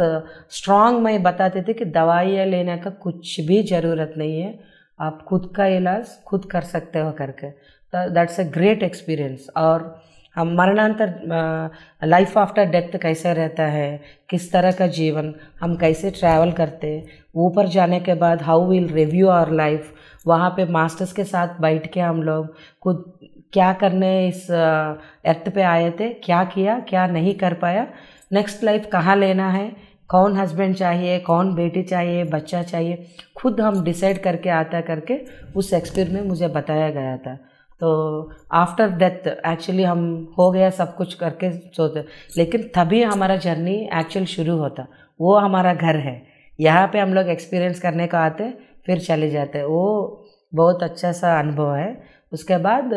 [SPEAKER 1] स्ट्रांग मैं बताती थी कि दवाइयाँ लेने का कुछ भी ज़रूरत नहीं है, आप खुद का इलाज खुद कर सकते हो करके। That's a great experience. और हम मरणांतर लाइफ आफ्टर डेथ कैसे रहता है, किस तरह का जीवन, हम कैसे ट्रैवल करते, ऊपर जाने के बाद how will review our life, वहाँ पे मास्टर्स के साथ बैठ के हम लोग खुद क्या करने इस अर्थ पे आए थे, क्या किया, क्या नहीं कर पाया, नेक्स्ट लाइफ कहाँ लेना है, कौन हस्बैंड चाहिए, कौन बेटी चाहिए, बच्चा चाहिए, खुद हम डिसाइड करके आता करके उस एक्सपीरियंस में मुझे बताया गया था। तो आफ्टर डेथ एक्चुअली हम हो गया सब कुछ करके सोते, लेकिन तभी हमारा जर्नी एक्चुअल शुरू होता। वो हमारा घर है, यहाँ पे हम लोग एक्सपीरियंस करने को आते फिर चले जाते। वो बहुत अच्छा सा अनुभव है। उसके बाद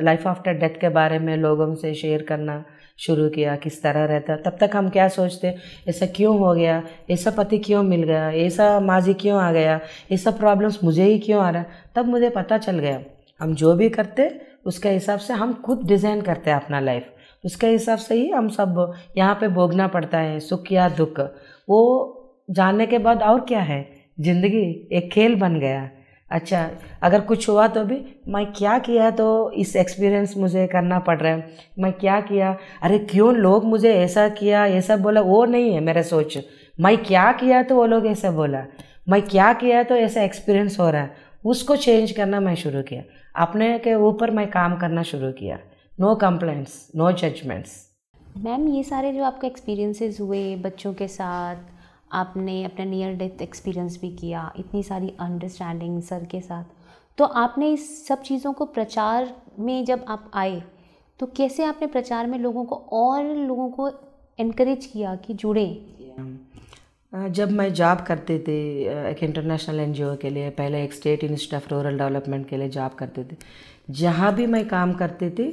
[SPEAKER 1] लाइफ आफ्टर डेथ के बारे में लोगों से शेयर करना शुरू किया, किस तरह रहता। तब तक हम क्या सोचते, ऐसा क्यों हो गया, ऐसा पति क्यों मिल गया, ऐसा माजी क्यों आ गया, ऐसा प्रॉब्लम्स मुझे ही क्यों आ रहा। तब मुझे पता चल गया हम जो भी करते उसके हिसाब से हम खुद डिज़ाइन करते हैं अपना लाइफ, उसके हिसाब से ही हम सब यहाँ पे भोगना पड़ता है, सुख या दुख। वो जानने के बाद और क्या है, ज़िंदगी एक खेल बन गया। अच्छा, अगर कुछ हुआ तो भी मैं क्या किया तो इस एक्सपीरियंस मुझे करना पड़ रहा है, मैं क्या किया, अरे क्यों लोग मुझे ऐसा किया ऐसा बोला, वो नहीं है मेरा सोच। मैं क्या किया तो वो लोग ऐसा बोला, मैं क्या किया तो ऐसा एक्सपीरियंस हो रहा है, उसको चेंज करना मैं शुरू किया। अपने के ऊपर मैं काम करना शुरू किया। No complaints, no judgements.
[SPEAKER 2] Ma'am, ये सारे जो आपके एक्सपीरियंसेस हुए बच्चों के साथ, आपने अपना नियर डेथ एक्सपीरियंस भी किया, इतनी सारी अंडरस्टैंडिंग सर के साथ, तो आपने इस सब चीज़ों को प्रचार में जब आप आए तो कैसे आपने प्रचार में लोगों को एनकरेज किया कि जुड़ें?
[SPEAKER 1] जब मैं जॉब करते थे एक इंटरनेशनल एनजीओ के लिए, पहले एक state institute of rural development के लिए जॉब करते थे, जहाँ भी मैं काम करते थे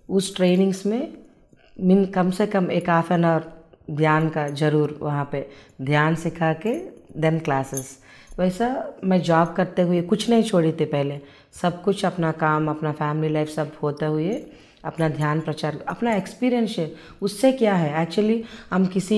[SPEAKER 1] उस ट्रेनिंग्स में कम से कम एक हाफ एन आवर ध्यान का ज़रूर, वहाँ पे ध्यान सिखा के देन क्लासेस। वैसा मैं जॉब करते हुए कुछ नहीं छोड़ी थी पहले, सब कुछ अपना काम, अपना फैमिली लाइफ सब होते हुए अपना ध्यान प्रचार, अपना एक्सपीरियंस है। उससे क्या है, एक्चुअली हम किसी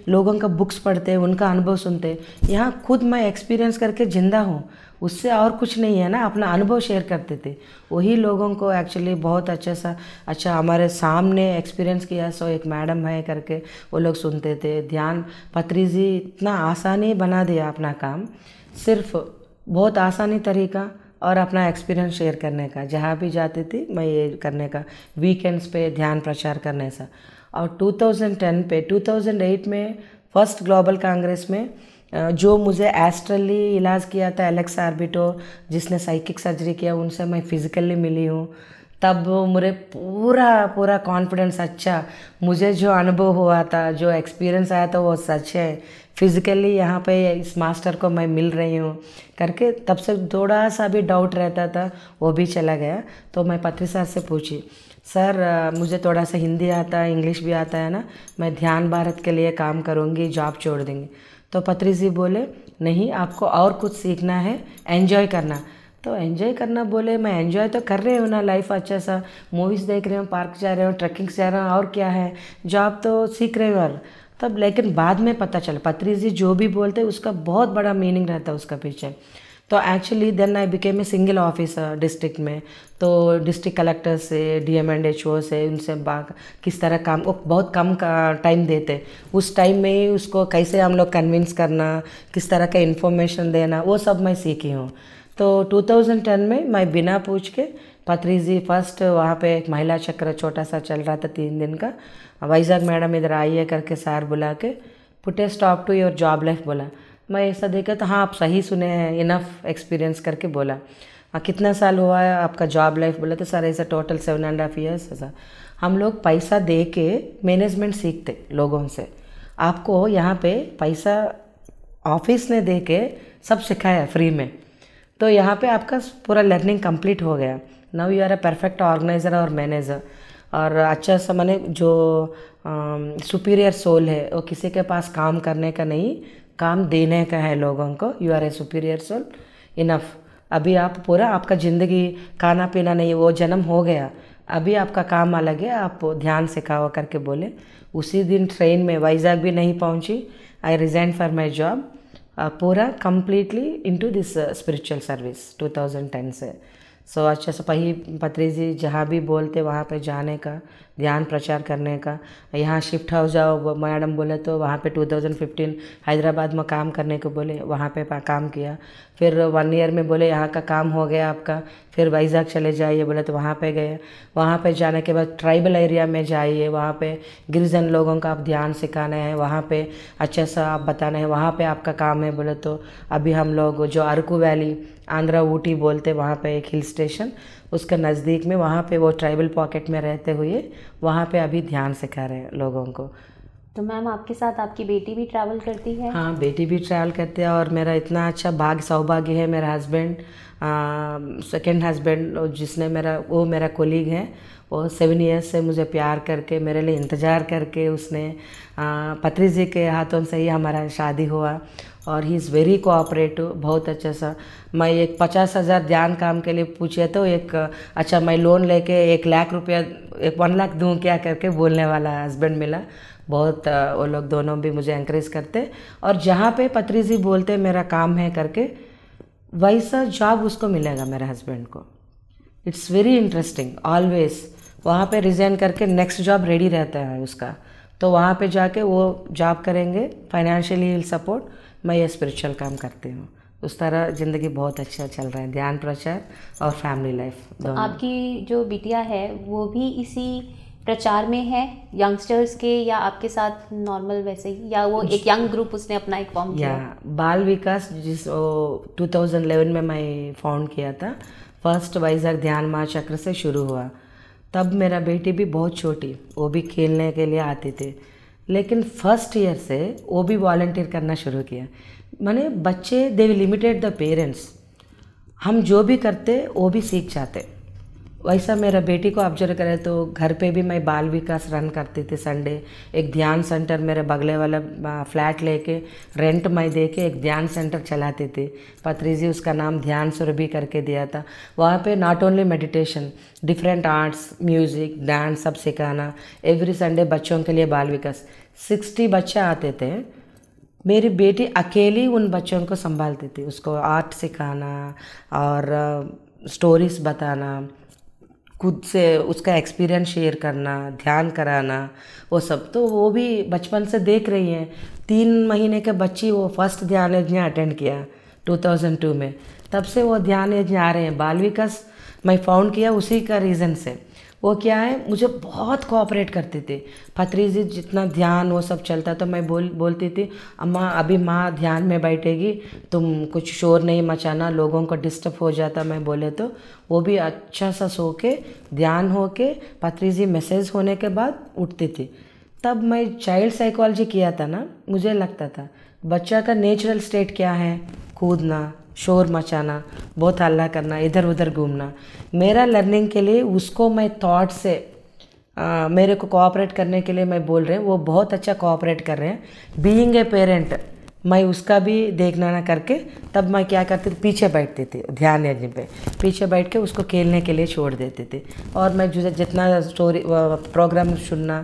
[SPEAKER 1] लोगों का बुक्स पढ़ते हैं, उनका अनुभव सुनते हैं, यहाँ खुद मैं एक्सपीरियंस करके ज़िंदा हूँ, उससे और कुछ नहीं है ना। अपना अनुभव शेयर करते थे, वही लोगों को एक्चुअली बहुत अच्छा हमारे सामने एक्सपीरियंस किया। सो एक मैडम है करके वो लोग सुनते थे। ध्यान पत्री जी इतना आसानी बना दिया अपना काम, सिर्फ बहुत आसानी तरीका और अपना एक्सपीरियंस शेयर करने का। जहाँ भी जाती थी मैं ये करने का, वीकेंड्स पे ध्यान प्रचार करने से। और 2008 में फर्स्ट ग्लोबल कांग्रेस में जो मुझे एस्ट्रली इलाज किया था एलेक्स आर्बिटो, जिसने साइकिक सर्जरी किया, उनसे मैं फिज़िकली मिली हूँ। तब मुझे पूरा कॉन्फिडेंस, अच्छा मुझे जो अनुभव हुआ था, जो एक्सपीरियंस आया था वो सच है, फिज़िकली यहाँ पे इस मास्टर को मैं मिल रही हूँ करके। तब से थोड़ा सा भी डाउट रहता था, वो भी चला गया। तो मैं पत्री सर से पूछी, सर मुझे थोड़ा सा हिंदी आता है, इंग्लिश भी आता है ना, मैं ध्यान भारत के लिए काम करूँगी, जॉब छोड़ देंगी। तो पत्री जी बोले, नहीं आपको और कुछ सीखना है, एंजॉय करना। तो एंजॉय करना बोले, मैं एंजॉय तो कर रही हूँ ना, लाइफ अच्छा सा, मूवीज़ देख रही हूँ, पार्क जा रही हूँ, ट्रैकिंग जा रहा हूँ, और क्या है, जॉब तो सीख रही हूँ। और तब लेकिन बाद में पता चला पत्री जी जो भी बोलते उसका बहुत बड़ा मीनिंग रहता है उसका पीछे। तो actually then I became a single officer district में। तो डिस्ट्रिक्ट कलेक्टर से, DM एंड HO से, उनसे किस तरह काम, वो बहुत कम का टाइम देते, उस टाइम में ही उसको कैसे हम लोग कन्विंस करना, किस तरह का इन्फॉर्मेशन देना, वो सब मैं सीखी हूँ। तो 2010 में मैं बिना पूछ के पत्री जी फर्स्ट वहाँ पे एक महिला चक्र छोटा सा चल रहा था 3 दिन का, वाइजाग मैडम इधर आइए करके सर बुला के put a stop to your job life बोला। मैं ऐसा देखा तो हाँ आप सही सुने हैं, इनफ एक्सपीरियंस करके बोला। कितना साल हुआ है आपका जॉब लाइफ, बोला तो सर ऐसा टोटल 7.5 years ऐसा। हम लोग पैसा दे के मैनेजमेंट सीखते लोगों से, आपको यहाँ पे पैसा ऑफिस ने दे के सब सिखाया फ्री में। तो यहाँ पे आपका पूरा लर्निंग कंप्लीट हो गया। Now you are a perfect organiser और मैनेजर। और अच्छा सा मैंने जो सुपीरियर सोल है, वो किसी के पास काम करने का नहीं, काम देने का है लोगों को। You are a superior soul, enough. अभी आप पूरा आपका ज़िंदगी खाना पीना नहीं, वो जन्म हो गया, अभी आपका काम अलग है, आप ध्यान सिखाओ करके बोले। उसी दिन ट्रेन में वाइजाग भी नहीं पहुंची, I resign for my job, पूरा completely into this spiritual service 2010 से। सो अच्छा से पही पत्री जी जहाँ भी बोलते वहाँ पे जाने का, ध्यान प्रचार करने का। यहाँ शिफ्ट हो जाओ मैडम बोले तो वहाँ पे 2015 हैदराबाद में काम करने को बोले, वहाँ पे काम किया। फिर 1 ईयर में बोले यहाँ का काम हो गया आपका, फिर वाइज़ाग चले जाइए बोले तो वहाँ पे गए। वहाँ पे जाने के बाद ट्राइबल एरिया में जाइए, वहाँ पे गिरिजन लोगों का आप ध्यान सिखाना है, वहाँ पे अच्छा सा आप बताना है, वहाँ पे आपका काम है बोले तो अभी हम लोग जो अरकू वैली आंध्रा ऊटी बोलते वहाँ पे एक हिल स्टेशन उसका नज़दीक में, वहाँ पे वो ट्राइबल पॉकेट में रहते हुए वहाँ पे अभी ध्यान सिखा रहे हैं लोगों को।
[SPEAKER 2] तो मैम आपके साथ आपकी बेटी भी ट्रैवल करती है?
[SPEAKER 1] हाँ, बेटी भी ट्रैवल करती है और मेरा इतना अच्छा सौभाग्य है, मेरा हस्बैंड सेकंड हस्बैंड जिसने मेरा कोलीग है, वो 7 ईयर्स से मुझे प्यार करके मेरे लिए इंतज़ार करके उसने पत्री जी के हाथों से ही हमारा शादी हुआ और ही इज़ वेरी कोऑपरेटिव, बहुत अच्छा सा। मैं एक 50,000 ध्यान काम के लिए पूछे तो एक अच्छा मैं लोन लेके 1 लाख रुपया 1 लाख दूँ क्या करके बोलने वाला हस्बैंड मिला। बहुत वो लोग दोनों भी मुझे एंकरेज करते और जहाँ पे पत्री जी बोलते मेरा काम है करके वैसा जॉब उसको मिलेगा मेरे हस्बैंड को। It's very interesting always. वहाँ पे रिज़ाइन करके नेक्स्ट जॉब रेडी रहता है उसका, तो वहाँ पे जाके वो जॉब करेंगे, फाइनेंशियली सपोर्ट, मैं ये स्पिरिचुअल काम करती हूँ। उस तरह ज़िंदगी बहुत अच्छा चल रहा है, ध्यान प्रचार और फैमिली लाइफ दोनों।
[SPEAKER 2] आपकी जो बिटिया है वो भी इसी प्रचार में है यंगस्टर्स के, या आपके साथ नॉर्मल वैसे ही, या वो एक यंग ग्रुप उसने अपना एक फॉर्म किया?
[SPEAKER 1] या बाल विकास 2011 में मैं फाउंड किया था। फर्स्ट वाइज़ाग ध्यान महाचक्र से शुरू हुआ। तब मेरा बेटी भी बहुत छोटी, वो भी खेलने के लिए आती थी, लेकिन फर्स्ट ईयर से वो भी वॉलंटियर करना शुरू किया। माने बच्चे दे लिमिटेड द पेरेंट्स, हम जो भी करते वो भी सीख जाते। वैसा मेरा बेटी को ऑब्जर्व करे तो घर पे भी मैं बाल विकास रन करती थी। संडे एक ध्यान सेंटर मेरे बगले वाला फ्लैट लेके रेंट मैं दे के एक ध्यान सेंटर चलाती थी। पत्री जी उसका नाम ध्यान सुरभि करके दिया था। वहाँ पे not only meditation, different arts, music, dance सब सिखाना। एवरी संडे बच्चों के लिए बाल विकास 60 बच्चे आते थे। मेरी बेटी अकेली उन बच्चों को संभालती थी, उसको आर्ट सिखाना और स्टोरीज बताना, खुद से उसका एक्सपीरियंस शेयर करना, ध्यान कराना, वो सब तो वो भी बचपन से देख रही हैं। 3 महीने के बच्ची वो फर्स्ट ध्यान यज्ञ अटेंड किया 2002 में, तब से वो ध्यान यज्ञ आ रहे हैं। बाल विकास मैं फाउंड किया उसी का रीज़न से। वो क्या है, मुझे बहुत कोऑपरेट करती थी। पत्री जी जितना ध्यान वो सब चलता तो मैं बोलती थी अम्मा अभी माँ ध्यान में बैठेगी, तुम कुछ शोर नहीं मचाना, लोगों को डिस्टर्ब हो जाता मैं बोले तो वो भी अच्छा सा सो के ध्यान हो के पत्री जी मैसेज होने के बाद उठती थी। तब मैं चाइल्ड साइकोलॉजी किया था ना, मुझे लगता था बच्चा का नेचुरल स्टेट क्या है, कूदना, शोर मचाना, बहुत हल्ला करना, इधर उधर घूमना। मेरा लर्निंग के लिए उसको मैं थॉट से मेरे को कोऑपरेट करने के लिए मैं बोल रहे हैं, वो बहुत अच्छा कोऑपरेट कर रहे हैं। बीइंग ए पेरेंट मैं उसका भी देखना ना करके तब मैं क्या करती थी, पीछे बैठती थी ध्यान यज्ञ पे, पीछे बैठ के उसको खेलने के लिए छोड़ देती थी और मैं जितना स्टोरी प्रोग्राम सुनना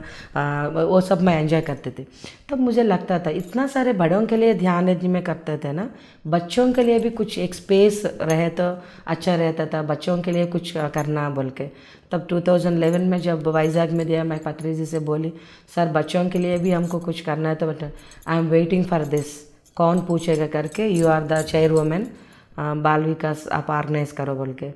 [SPEAKER 1] वो सब मैं एंजॉय करती थी। तब मुझे लगता था इतना सारे बड़ों के लिए ध्यान यज्ञ में करते थे ना, बच्चों के लिए भी कुछ एक स्पेस रहे तो अच्छा रहता था, बच्चों के लिए कुछ करना बोल के। तब 2011 में जब वाइज़ाग में दिया, मैं पत्री जी से बोली सर बच्चों के लिए भी हमको कुछ करना है, तो I am waiting for this, कौन पूछेगा करके, यू आर द चेयरवुमेन, बाल विकास आप ऑर्गेनाइज करो बोल के।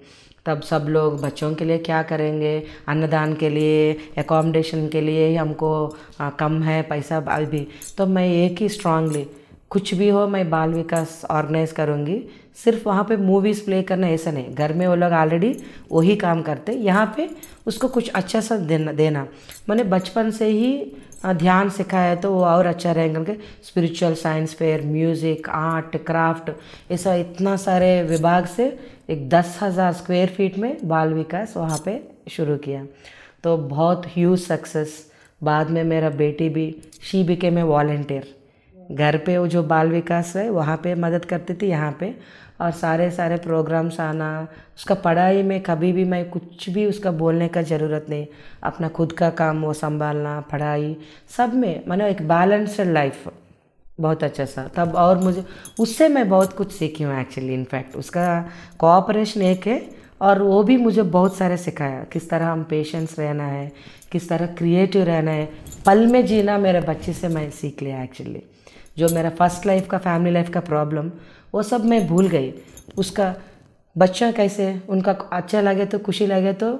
[SPEAKER 1] तब सब लोग बच्चों के लिए क्या करेंगे, अन्नदान के लिए, एकोमोडेशन के लिए ही हमको कम है पैसा अभी, तो मैं एक ही स्ट्रांगली कुछ भी हो मैं बाल विकास ऑर्गेनाइज करूँगी। सिर्फ वहाँ पे मूवीज़ प्ले करना ऐसा नहीं, घर में वो लोग ऑलरेडी वही काम करते, यहाँ पे उसको कुछ अच्छा सा देना। मैंने बचपन से ही ध्यान सिखाया तो वो और अच्छा रहेंगे उनके। Spiritual science fair, music, art, craft, ऐसा इतना सारे विभाग से एक 10,000 स्क्वायर फीट में बाल विकास वहाँ पे शुरू किया, तो बहुत ह्यूज सक्सेस। बाद में मेरा बेटी भी शी बिकेम ए वॉलंटियर, घर पे वो जो बाल विकास है वहाँ पे मदद करती थी यहाँ पे, और सारे प्रोग्राम्स आना। उसका पढ़ाई में कभी भी मैं कुछ भी उसका बोलने का ज़रूरत नहीं, अपना खुद का काम वो संभालना, पढ़ाई सब में मैंने एक बैलेंस्ड लाइफ बहुत अच्छा सा। तब और मुझे उससे मैं बहुत कुछ सीखी हूँ एक्चुअली। इनफैक्ट उसका कोऑपरेशन एक है और वो भी मुझे बहुत सारे सिखाया, किस तरह हम पेशेंस रहना है, किस तरह क्रिएटिव रहना है, पल में जीना मेरे बच्चे से मैं सीख लिया एक्चुअली। जो मेरा फर्स्ट लाइफ का, फैमिली लाइफ का प्रॉब्लम, वो सब मैं भूल गई। उसका बच्चा कैसे, उनका अच्छा लगे तो, खुशी लगे तो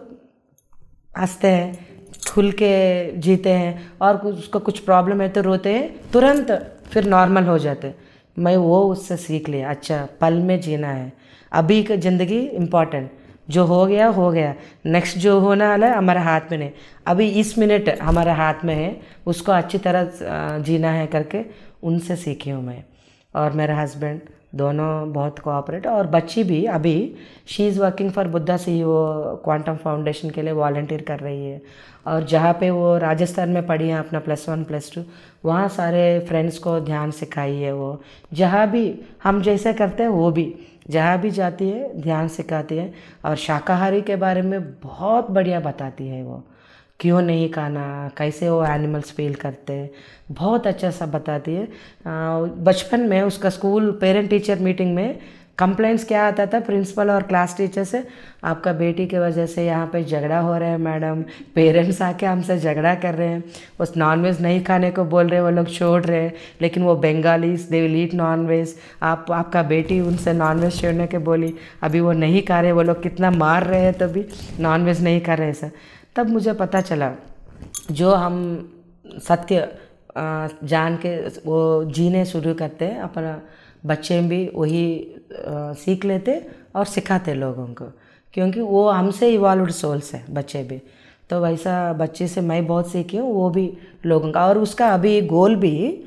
[SPEAKER 1] हंसते हैं, खुल के जीते हैं, और उसको कुछ प्रॉब्लम है तो रोते हैं, तुरंत फिर नॉर्मल हो जाते। मैं वो उससे सीख लिया, अच्छा पल में जीना है, अभी की ज़िंदगी इम्पॉर्टेंट, जो हो गया, नेक्स्ट जो होने वाला है हमारे हाथ में नहीं, अभी इस मिनट हमारे हाथ में है, उसको अच्छी तरह जीना है करके उनसे सीखी हूँ मैं। और मेरा हस्बैंड दोनों बहुत कोऑपरेट, और बच्ची भी अभी she is working for Buddha C, वो क्वांटम फाउंडेशन के लिए वॉलंटियर कर रही है। और जहाँ पे वो राजस्थान में पढ़ी है अपना +1 +2, वहाँ सारे फ्रेंड्स को ध्यान सिखाई है वो। जहाँ भी हम जैसे करते हैं वो भी जहाँ भी जाती है ध्यान सिखाती है, और शाकाहारी के बारे में बहुत बढ़िया बताती है वो, क्यों नहीं खाना, कैसे वो एनिमल्स फील करते हैं, बहुत अच्छा सा बताती है। बचपन में उसका स्कूल पेरेंट टीचर मीटिंग में कंप्लेंट्स क्या आता था प्रिंसिपल और क्लास टीचर से, आपका बेटी की वजह से यहाँ पे झगड़ा हो रहा है मैडम, पेरेंट्स आके हमसे झगड़ा कर रहे हैं, उस नॉनवेज नहीं खाने को बोल रहे हैं, वो लोग छोड़ रहे हैं, लेकिन वो Bengalis they will eat non veg, आपका बेटी उनसे नॉनवेज छोड़ने के बोली, अभी वो नहीं खा रहे, वो लोग कितना मार रहे हैं तभी नॉनवेज नहीं खा रहे सर। तब मुझे पता चला जो हम सत्य जान के वो जीने शुरू करते हैं, अपना बच्चे भी वही सीख लेते और सिखाते लोगों को, क्योंकि वो हमसे इवॉल्व्ड सोल्स है बच्चे भी। तो वैसा बच्चे से मैं बहुत सीखी हूँ, वो भी लोगों का, और उसका अभी गोल भी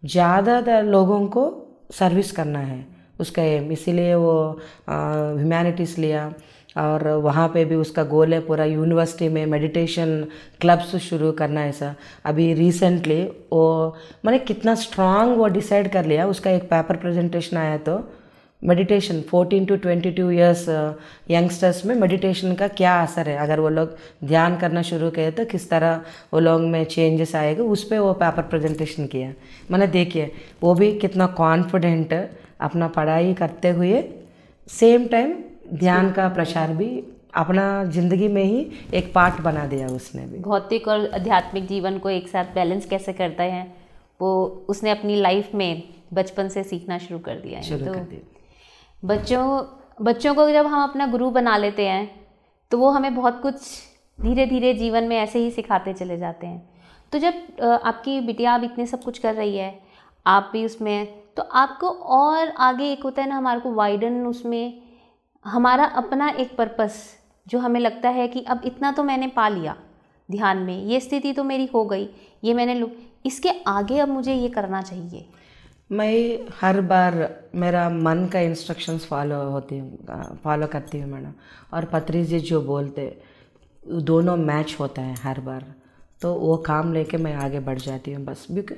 [SPEAKER 1] ज़्यादातर लोगों को सर्विस करना है उसका एम, इसीलिए वो ह्यूमैनिटीज़ लिया। और वहाँ पे भी उसका गोल है पूरा यूनिवर्सिटी में मेडिटेशन क्लब्स शुरू करना है ऐसा। अभी रिसेंटली वो मैंने कितना स्ट्रांग वो डिसाइड कर लिया, उसका एक पेपर प्रेजेंटेशन आया, तो मेडिटेशन 14 to 22 ईयर्स यंगस्टर्स में मेडिटेशन का क्या असर है, अगर वो लोग ध्यान करना शुरू किए तो किस तरह वो लोग में चेंजेस आएगा, उस पर वो पेपर प्रेजेंटेशन किया। मैंने देखिए वो भी कितना कॉन्फिडेंट अपना पढ़ाई करते हुए सेम टाइम ध्यान का प्रचार भी अपना ज़िंदगी में ही एक पार्ट बना दिया उसने भी।
[SPEAKER 2] भौतिक और आध्यात्मिक जीवन को एक साथ बैलेंस कैसे करता है वो उसने अपनी लाइफ में बचपन से सीखना शुरू कर दिया है। तो बच्चों को जब हम अपना गुरु बना लेते हैं तो वो हमें बहुत कुछ धीरे धीरे जीवन में ऐसे ही सिखाते चले जाते हैं। तो जब आपकी बिटिया अब इतने सब कुछ कर रही है, आप भी उसमें, तो आपको और आगे एक होता है ना, हमारे को वाइडन उसमें हमारा अपना एक पर्पस जो हमें लगता है कि अब इतना तो मैंने पा लिया ध्यान में, ये स्थिति तो मेरी हो गई, ये मैंने इसके आगे अब मुझे ये करना चाहिए।
[SPEAKER 1] मैं हर बार मेरा मन का इंस्ट्रक्शंस फॉलो करती हूँ मैडम, और पत्री जी जो बोलते दोनों मैच होता है हर बार, तो वो काम लेके मैं आगे बढ़ जाती हूँ बस, क्योंकि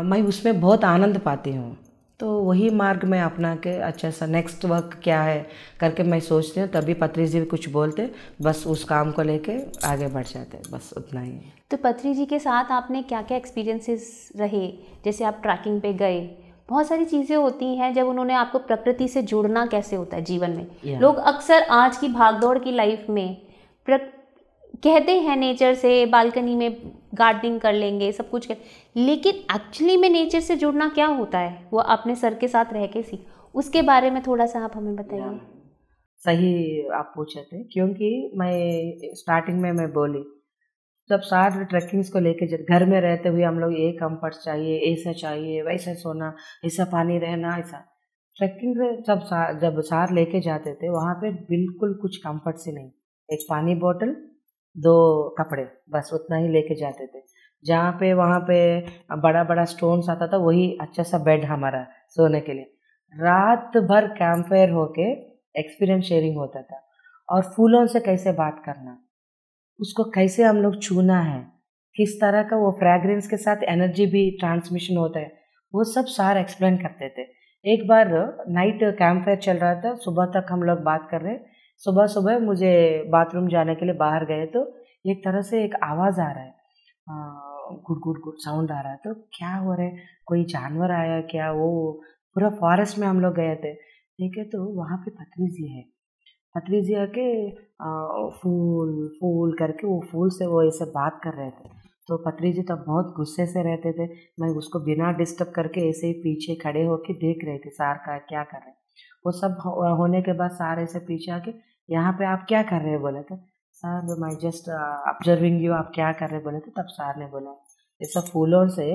[SPEAKER 1] मैं उसमें बहुत आनंद पाती हूँ। तो वही मार्ग में अपना के अच्छा सा नेक्स्ट वर्क क्या है करके मैं सोचती हूँ, तभी पत्री जी भी कुछ बोलते, बस उस काम को लेके आगे बढ़ जाते, बस उतना ही।
[SPEAKER 2] तो पत्री जी के साथ आपने क्या क्या एक्सपीरियंसेस रहे? जैसे आप ट्रैकिंग पे गए, बहुत सारी चीज़ें होती हैं जब उन्होंने आपको प्रकृति से जुड़ना कैसे होता है जीवन में। लोग अक्सर आज की भागदौड़ की लाइफ में कहते हैं नेचर से, बालकनी में गार्डनिंग कर लेंगे, सब कुछ कर, लेकिन एक्चुअली में नेचर से जुड़ना क्या होता है वो अपने सर के साथ रह के सीख, उसके बारे में थोड़ा सा आप हमें बताइए।
[SPEAKER 1] सही आप पूछे थे, क्योंकि मैं स्टार्टिंग में मैं बोली जब सारे ट्रैकिंग्स को लेके घर में रहते हुए हम लोग ये कंफर्ट चाहिए, ऐसा चाहिए, वैसा सोना, ऐसा पानी रहना, ऐसा ट्रैकिंग से जब सार लेके जाते थे वहाँ पे बिल्कुल कुछ कंफर्ट से नहीं, एक पानी बोतल, 2 कपड़े, बस उतना ही लेके जाते थे। जहाँ पे वहाँ पे बड़ा बड़ा स्टोन्स आता था, वही अच्छा सा बेड हमारा सोने के लिए। रात भर कैंप फायर होके एक्सपीरियंस शेयरिंग होता था, और फूलों से कैसे बात करना, उसको कैसे हम लोग छूना है, किस तरह का वो फ्रेग्रेंस के साथ एनर्जी भी ट्रांसमिशन होता है, वो सब सारा एक्सप्लेन करते थे। एक बार नाइट कैंप फायर चल रहा था, सुबह तक हम लोग बात कर रहे, सुबह सुबह मुझे बाथरूम जाने के लिए बाहर गए तो एक तरह से एक आवाज़ आ रहा है, गुड गुड गुड साउंड आ रहा है, तो क्या हो रहा है, कोई जानवर आया क्या, वो पूरा फॉरेस्ट में हम लोग गए थे, देखे तो वहाँ पे पत्री जी है, पत्री जी आके फूल फूल करके वो फूल से वो ऐसे बात कर रहे थे। तो पत्री जी तब बहुत गुस्से से रहते थे। मैं उसको बिना डिस्टर्ब करके ऐसे ही पीछे खड़े होके देख रही थी सार का क्या कर रहे हैं। वो सब होने के बाद सार ऐसे पीछे आके यहाँ पे आप क्या कर रहे हैं बोले थे। सर मैं जस्ट ऑब्जर्विंग यू, आप क्या कर रहे बोले थे। तब सर ने बोला ये सब फूलों से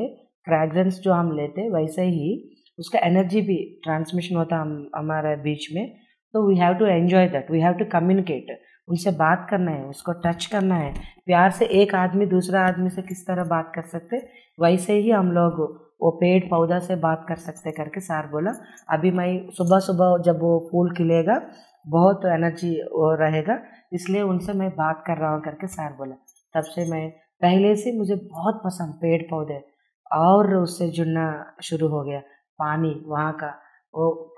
[SPEAKER 1] फ्रैग्रेंस जो हम लेते वैसे ही उसका एनर्जी भी ट्रांसमिशन होता हमारे बीच में। तो we have to enjoy that, we have to communicate, उनसे बात करना है, उसको टच करना है। प्यार से एक आदमी दूसरा आदमी से किस तरह बात कर सकते वैसे ही हम लोग वो पेड़ पौधा से बात कर सकते करके सर बोला। अभी मैं सुबह सुबह जब वो फूल खिलेगा बहुत एनर्जी रहेगा, इसलिए उनसे मैं बात कर रहा हूँ करके सर बोला। तब से मैं पहले से मुझे बहुत पसंद पेड़ पौधे और उससे जुड़ना शुरू हो गया। पानी वहाँ का वो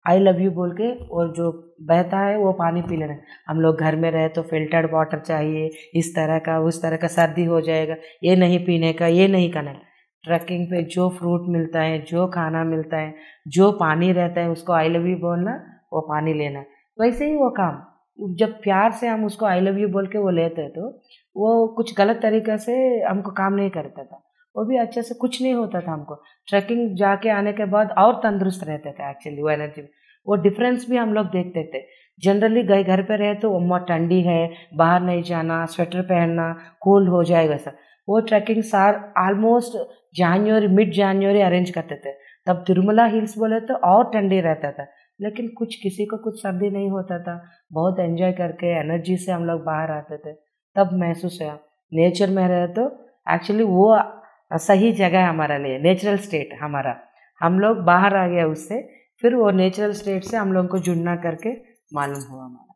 [SPEAKER 1] आई लव यू बोल के और जो बहता है वो पानी पी लेना। हम लोग घर में रहे तो फिल्टर्ड वाटर चाहिए, इस तरह का उस तरह का, सर्दी हो जाएगा ये नहीं पीने का ये नहीं करना। ट्रैकिंग पे जो फ्रूट मिलता है, जो खाना मिलता है, जो पानी रहता है उसको आई लव यू बोलना, वो पानी लेना। वैसे ही वो काम जब प्यार से हम उसको आई लव यू बोल के वो लेते तो वो कुछ गलत तरीके से हमको काम नहीं करता था, वो भी अच्छे से कुछ नहीं होता था हमको। ट्रैकिंग जाके आने के बाद और तंदुरुस्त रहते थे एक्चुअली, वो एनर्जी वो डिफरेंस भी हम लोग देखते थे। जनरली गए घर पे रहे तो बहुत ठंडी है, बाहर नहीं जाना, स्वेटर पहनना, कोल्ड हो जाएगा सर। वो ट्रैकिंग सार ऑलमोस्ट जनवरी मिड जनवरी अरेंज करते थे। तब तिरुमला हिल्स बोले तो और ठंडी रहता था, लेकिन कुछ किसी को कुछ सर्दी नहीं होता था। बहुत एंजॉय करके एनर्जी से हम लोग बाहर आते थे। तब महसूस हुआ नेचर में रहे तो एक्चुअली वो सही जगह है हमारे लिए, नेचुरल स्टेट हमारा। हम लोग बाहर आ गए उससे, फिर वो नेचुरल स्टेट से हम लोगों को जुड़ना करके मालूम हुआ हमारा।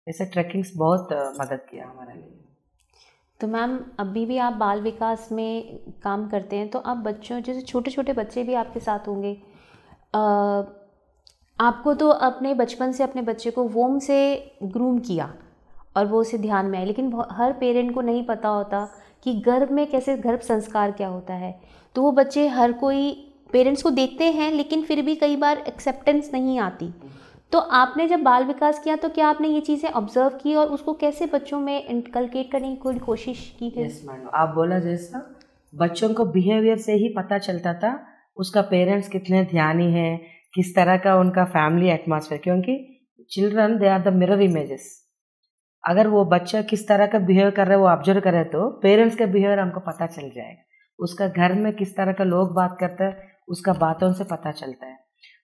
[SPEAKER 1] ऐसे ट्रैकिंग्स बहुत मदद किया हमारे लिए।
[SPEAKER 2] तो मैम अभी भी आप बाल विकास में काम करते हैं, तो आप बच्चों जैसे छोटे छोटे बच्चे भी आपके साथ होंगे, आपको तो अपने बचपन से अपने बच्चे को वोम से ग्रूम किया और वो उसे ध्यान में आए, लेकिन हर पेरेंट को नहीं पता होता कि गर्भ में कैसे गर्भ संस्कार क्या होता है। तो वो बच्चे हर कोई पेरेंट्स को देखते हैं, लेकिन फिर भी कई बार एक्सेप्टेंस नहीं आती। तो आपने जब बाल विकास किया तो क्या आपने ये चीज़ें ऑब्जर्व की और उसको कैसे बच्चों में इनकलकेट करने की कोई कोशिश की है?
[SPEAKER 1] यस मैडम, आप बोला जैसा बच्चों को बिहेवियर से ही पता चलता था उसका पेरेंट्स कितने ध्यानी है, किस तरह का उनका फैमिली एटमॉस्फेयर। क्योंकि children they are the mirror images. अगर वो बच्चा किस तरह का बिहेव कर रहा है वो ऑब्जर्व करे तो पेरेंट्स का बिहेवियर हमको पता चल जाएगा। उसका घर में किस तरह का लोग बात करते हैं उसका बातों से पता चलता है।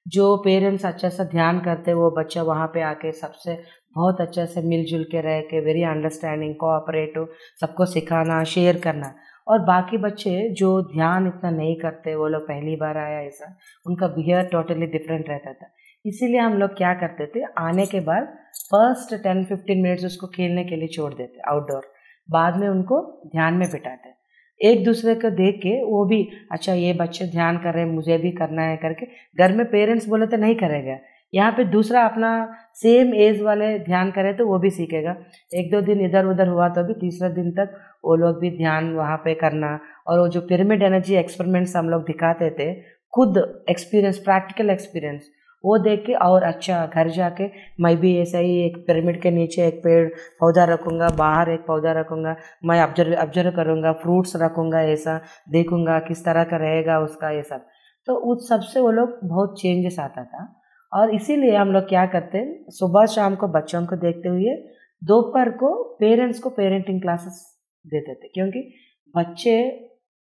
[SPEAKER 1] जो पेरेंट्स अच्छा सा ध्यान करते वो बच्चा वहाँ पे आके सबसे बहुत अच्छे से मिलजुल के रह के वेरी अंडरस्टैंडिंग कोऑपरेटिव, सबको सिखाना शेयर करना। और बाकी बच्चे जो ध्यान इतना नहीं करते, वो लोग पहली बार आया ऐसा, उनका बिहेवियर टोटली डिफरेंट रहता था। इसीलिए हम लोग क्या करते थे, आने के बाद फर्स्ट 10-15 मिनट्स उसको खेलने के लिए छोड़ देते आउटडोर, बाद में उनको ध्यान में बिठाते। एक दूसरे को देख के वो भी अच्छा ये बच्चे ध्यान कर रहे हैं मुझे भी करना है करके, घर में पेरेंट्स बोले तो नहीं करेगा, यहाँ पे दूसरा अपना सेम एज वाले ध्यान करे तो वो भी सीखेगा। 1-2 दिन इधर उधर हुआ तो भी तीसरा दिन तक वो लोग भी ध्यान वहाँ पे करना। और वो जो पिरामिड एनर्जी एक्सपेरिमेंट्स हम लोग दिखाते थे, खुद एक्सपीरियंस प्रैक्टिकल एक्सपीरियंस वो देख के और अच्छा घर जाके मैं भी ऐसा ही एक पिरामिड के नीचे एक पेड़ पौधा रखूँगा, बाहर एक पौधा रखूँगा, मैं ऑब्जर्व करूँगा, फ्रूट्स रखूँगा, ऐसा देखूँगा किस तरह का रहेगा उसका ये सब। तो उस सबसे वो लोग बहुत चेंजेस आता था। और इसीलिए हम लोग क्या करते हैं, सुबह शाम को बच्चों को देखते हुए दोपहर को पेरेंट्स को पेरेंटिंग क्लासेस देते थे। क्योंकि बच्चे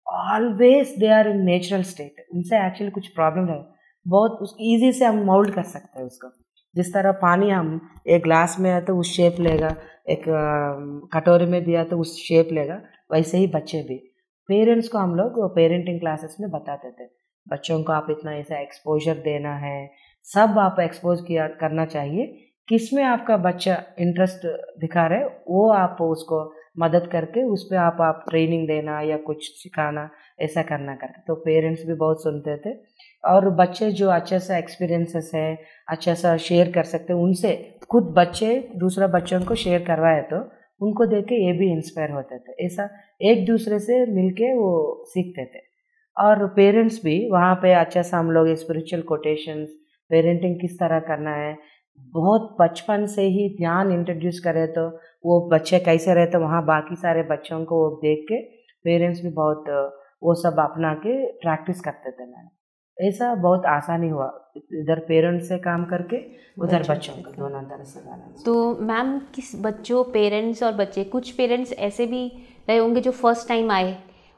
[SPEAKER 1] always they are in natural state, उनसे एक्चुअली कुछ प्रॉब्लम है बहुत उस ईजी से हम मोल्ड कर सकते हैं उसको। जिस तरह पानी हम एक ग्लास में है तो उस शेप लेगा, एक कटोरे में दिया तो उस शेप लेगा, वैसे ही बच्चे भी। पेरेंट्स को हम लोग पेरेंटिंग क्लासेस में बताते थे बच्चों को आप इतना ऐसा एक्सपोजर देना है, सब आप एक्सपोज किया करना चाहिए। किस में आपका बच्चा इंटरेस्ट दिखा रहे वो आप उसको मदद करके उस पर आप ट्रेनिंग देना या कुछ सिखाना, ऐसा करना करके। तो पेरेंट्स भी बहुत सुनते थे। और बच्चे जो अच्छे सा एक्सपीरियंसेस है, अच्छा सा शेयर कर सकते हैं, उनसे खुद बच्चे दूसरा बच्चों को शेयर करवाए तो उनको देख के ये भी इंस्पायर होते थे। ऐसा एक दूसरे से मिलके वो सीखते थे। और पेरेंट्स भी वहाँ पे अच्छा सा हम लोग स्पिरिचुअल कोटेशंस, पेरेंटिंग किस तरह करना है, बहुत बचपन से ही ध्यान इंट्रोड्यूस करें तो वो बच्चे कैसे रहते वहाँ बाकी सारे बच्चों को वो देख के पेरेंट्स भी बहुत वो सब अपना के प्रैक्टिस करते थे मैम। ऐसा बहुत आसानी हुआ, इधर पेरेंट्स से काम करके उधर बच्चों को दोनों तरह से बैलेंस।
[SPEAKER 2] तो मैम किस बच्चों, पेरेंट्स और बच्चे, कुछ पेरेंट्स ऐसे भी रहे होंगे जो फर्स्ट टाइम आए,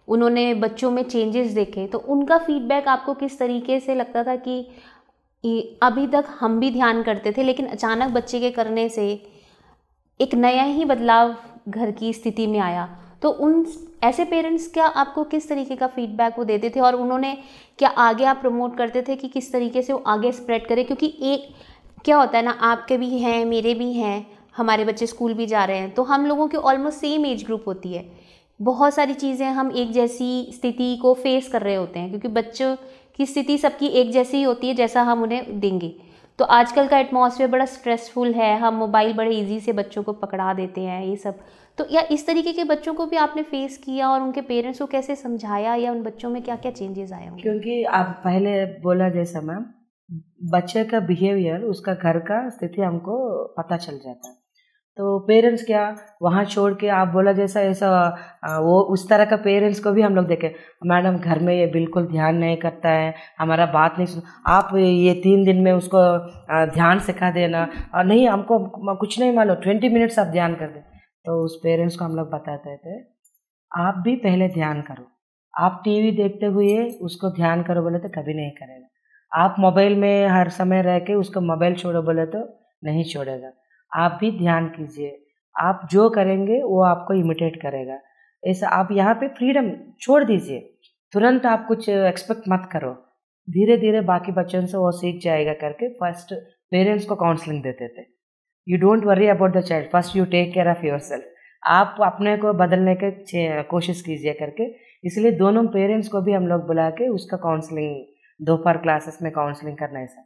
[SPEAKER 2] उन्होंने बच्चों में चेंजेस देखे, तो उनका फीडबैक आपको किस तरीके से लगता था कि अभी तक हम भी ध्यान करते थे लेकिन अचानक बच्चे के करने से एक नया ही बदलाव घर की स्थिति में आया, तो उन ऐसे पेरेंट्स क्या आपको किस तरीके का फीडबैक वो देते थे और उन्होंने क्या आगे आप प्रमोट करते थे कि किस तरीके से वो आगे स्प्रेड करें? क्योंकि एक क्या होता है ना, आपके भी हैं, मेरे भी हैं, हमारे बच्चे स्कूल भी जा रहे हैं, तो हम लोगों की ऑलमोस्ट सेम एज ग्रुप होती है, बहुत सारी चीज़ें हम एक जैसी स्थिति को फेस कर रहे होते हैं क्योंकि बच्चों की स्थिति सबकी एक जैसी ही होती है जैसा हम उन्हें देंगे। तो आजकल का एटमॉस्फेयर बड़ा स्ट्रेसफुल है, हम मोबाइल बड़े इजी से बच्चों को पकड़ा देते हैं ये सब, तो या इस तरीके के बच्चों को भी आपने फेस किया और उनके पेरेंट्स को कैसे समझाया या उन बच्चों में क्या क्या चेंजेस आए होंगे?
[SPEAKER 1] क्योंकि आप पहले बोला जैसा मैम, बच्चे का बिहेवियर, उसका घर का स्थिति हमको पता चल जाता है, तो पेरेंट्स क्या वहाँ छोड़ के आप बोला जैसा ऐसा वो उस तरह का पेरेंट्स को भी हम लोग देखे, मैडम घर में ये बिल्कुल ध्यान नहीं करता है, हमारा बात नहीं सुन, आप ये 3 दिन में उसको ध्यान सिखा देना, और नहीं हमको कुछ नहीं मालूम, 20 मिनट्स आप ध्यान कर दें। तो उस पेरेंट्स को हम लोग बताते थे आप भी पहले ध्यान करो, आप टीवी देखते हुए उसको ध्यान करो बोले तो कभी नहीं करेगा, आप मोबाइल में हर समय रह के उसको मोबाइल छोड़ो बोले तो नहीं छोड़ेगा, आप भी ध्यान कीजिए, आप जो करेंगे वो आपको इमिटेट करेगा। ऐसा आप यहाँ पे फ्रीडम छोड़ दीजिए, तुरंत आप कुछ एक्सपेक्ट मत करो, धीरे धीरे बाकी बच्चों से वो सीख जाएगा करके फर्स्ट पेरेंट्स को काउंसलिंग देते थे। You don't worry about the child, first you take care of yourself, आप अपने को बदलने की कोशिश कीजिए करके। इसलिए दोनों पेरेंट्स को भी हम लोग बुला के उसका काउंसलिंग, दोपहर क्लासेस में काउंसलिंग करना है सर।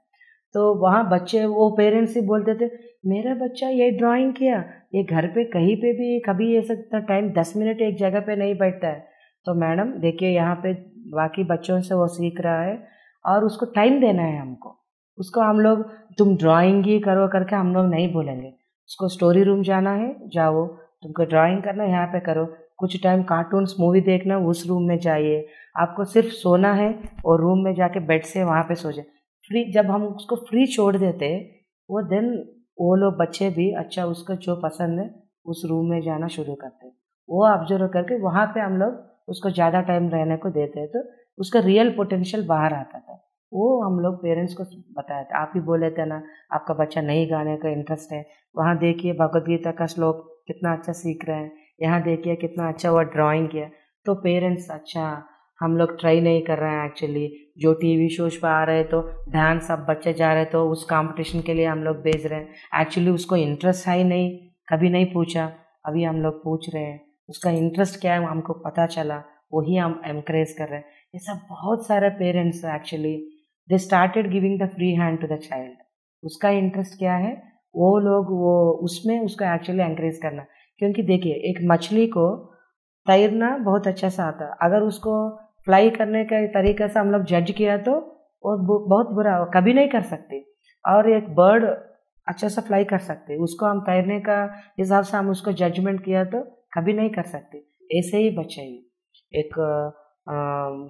[SPEAKER 1] तो वहाँ बच्चे वो पेरेंट्स ही बोलते थे मेरा बच्चा ये ड्राइंग किया, ये घर पे कहीं पे भी कभी ऐसा टाइम 10 मिनट एक जगह पे नहीं बैठता है। तो मैडम देखिए यहाँ पे बाकी बच्चों से वो सीख रहा है और उसको टाइम देना है हमको, उसको हम लोग तुम ड्राइंग ही करो करके हम लोग नहीं बोलेंगे, उसको स्टोरी रूम जाना है जाओ, तुमको ड्राइंग करना है यहाँ पे करो, कुछ टाइम कार्टून्स मूवी देखना उस रूम में जाइए, आपको सिर्फ सोना है और रूम में जाके बेड से वहाँ पे सो जाए। फ्री जब हम उसको फ्री छोड़ देते वो देन वो लोग बच्चे भी अच्छा उसको जो पसंद है उस रूम में जाना शुरू करते, वो ऑब्जर्व करके वहाँ पे हम लोग उसको ज़्यादा टाइम रहने को देते हैं तो उसका रियल पोटेंशियल बाहर आता था। वो हम लोग पेरेंट्स को बताया था। आप ही बोले थे ना आपका बच्चा नई गाने का इंटरेस्ट है, वहाँ देखिए भगवद गीता का श्लोक कितना अच्छा सीख रहे हैं, यहाँ देखिए कितना अच्छा वो ड्राइंग किया। तो पेरेंट्स अच्छा हम लोग ट्राई नहीं कर रहे हैं एक्चुअली, जो टीवी शोज पर आ रहे तो ध्यान सब बच्चे जा रहे तो उस कंपटीशन के लिए हम लोग भेज रहे हैं, एक्चुअली उसको इंटरेस्ट है ही नहीं, कभी नहीं पूछा, अभी हम लोग पूछ रहे हैं उसका इंटरेस्ट क्या है हमको पता चला, वही हम एनकरेज कर रहे हैं। ये सब बहुत सारे parents actually they started giving the free hand to the child, उसका इंटरेस्ट क्या है वो लोग वो उसमें उसको एक्चुअली एनकरेज करना। क्योंकि देखिए एक मछली को तैरना बहुत अच्छा सा आता है, अगर उसको फ्लाई करने के तरीके से हम लोग जज किया तो वो बहुत बुरा कभी नहीं कर सकते, और एक बर्ड अच्छा सा फ्लाई कर सकते, उसको हम तैरने का हिसाब से हम उसको जजमेंट किया तो कभी नहीं कर सकते। ऐसे ही बच्चे ही एक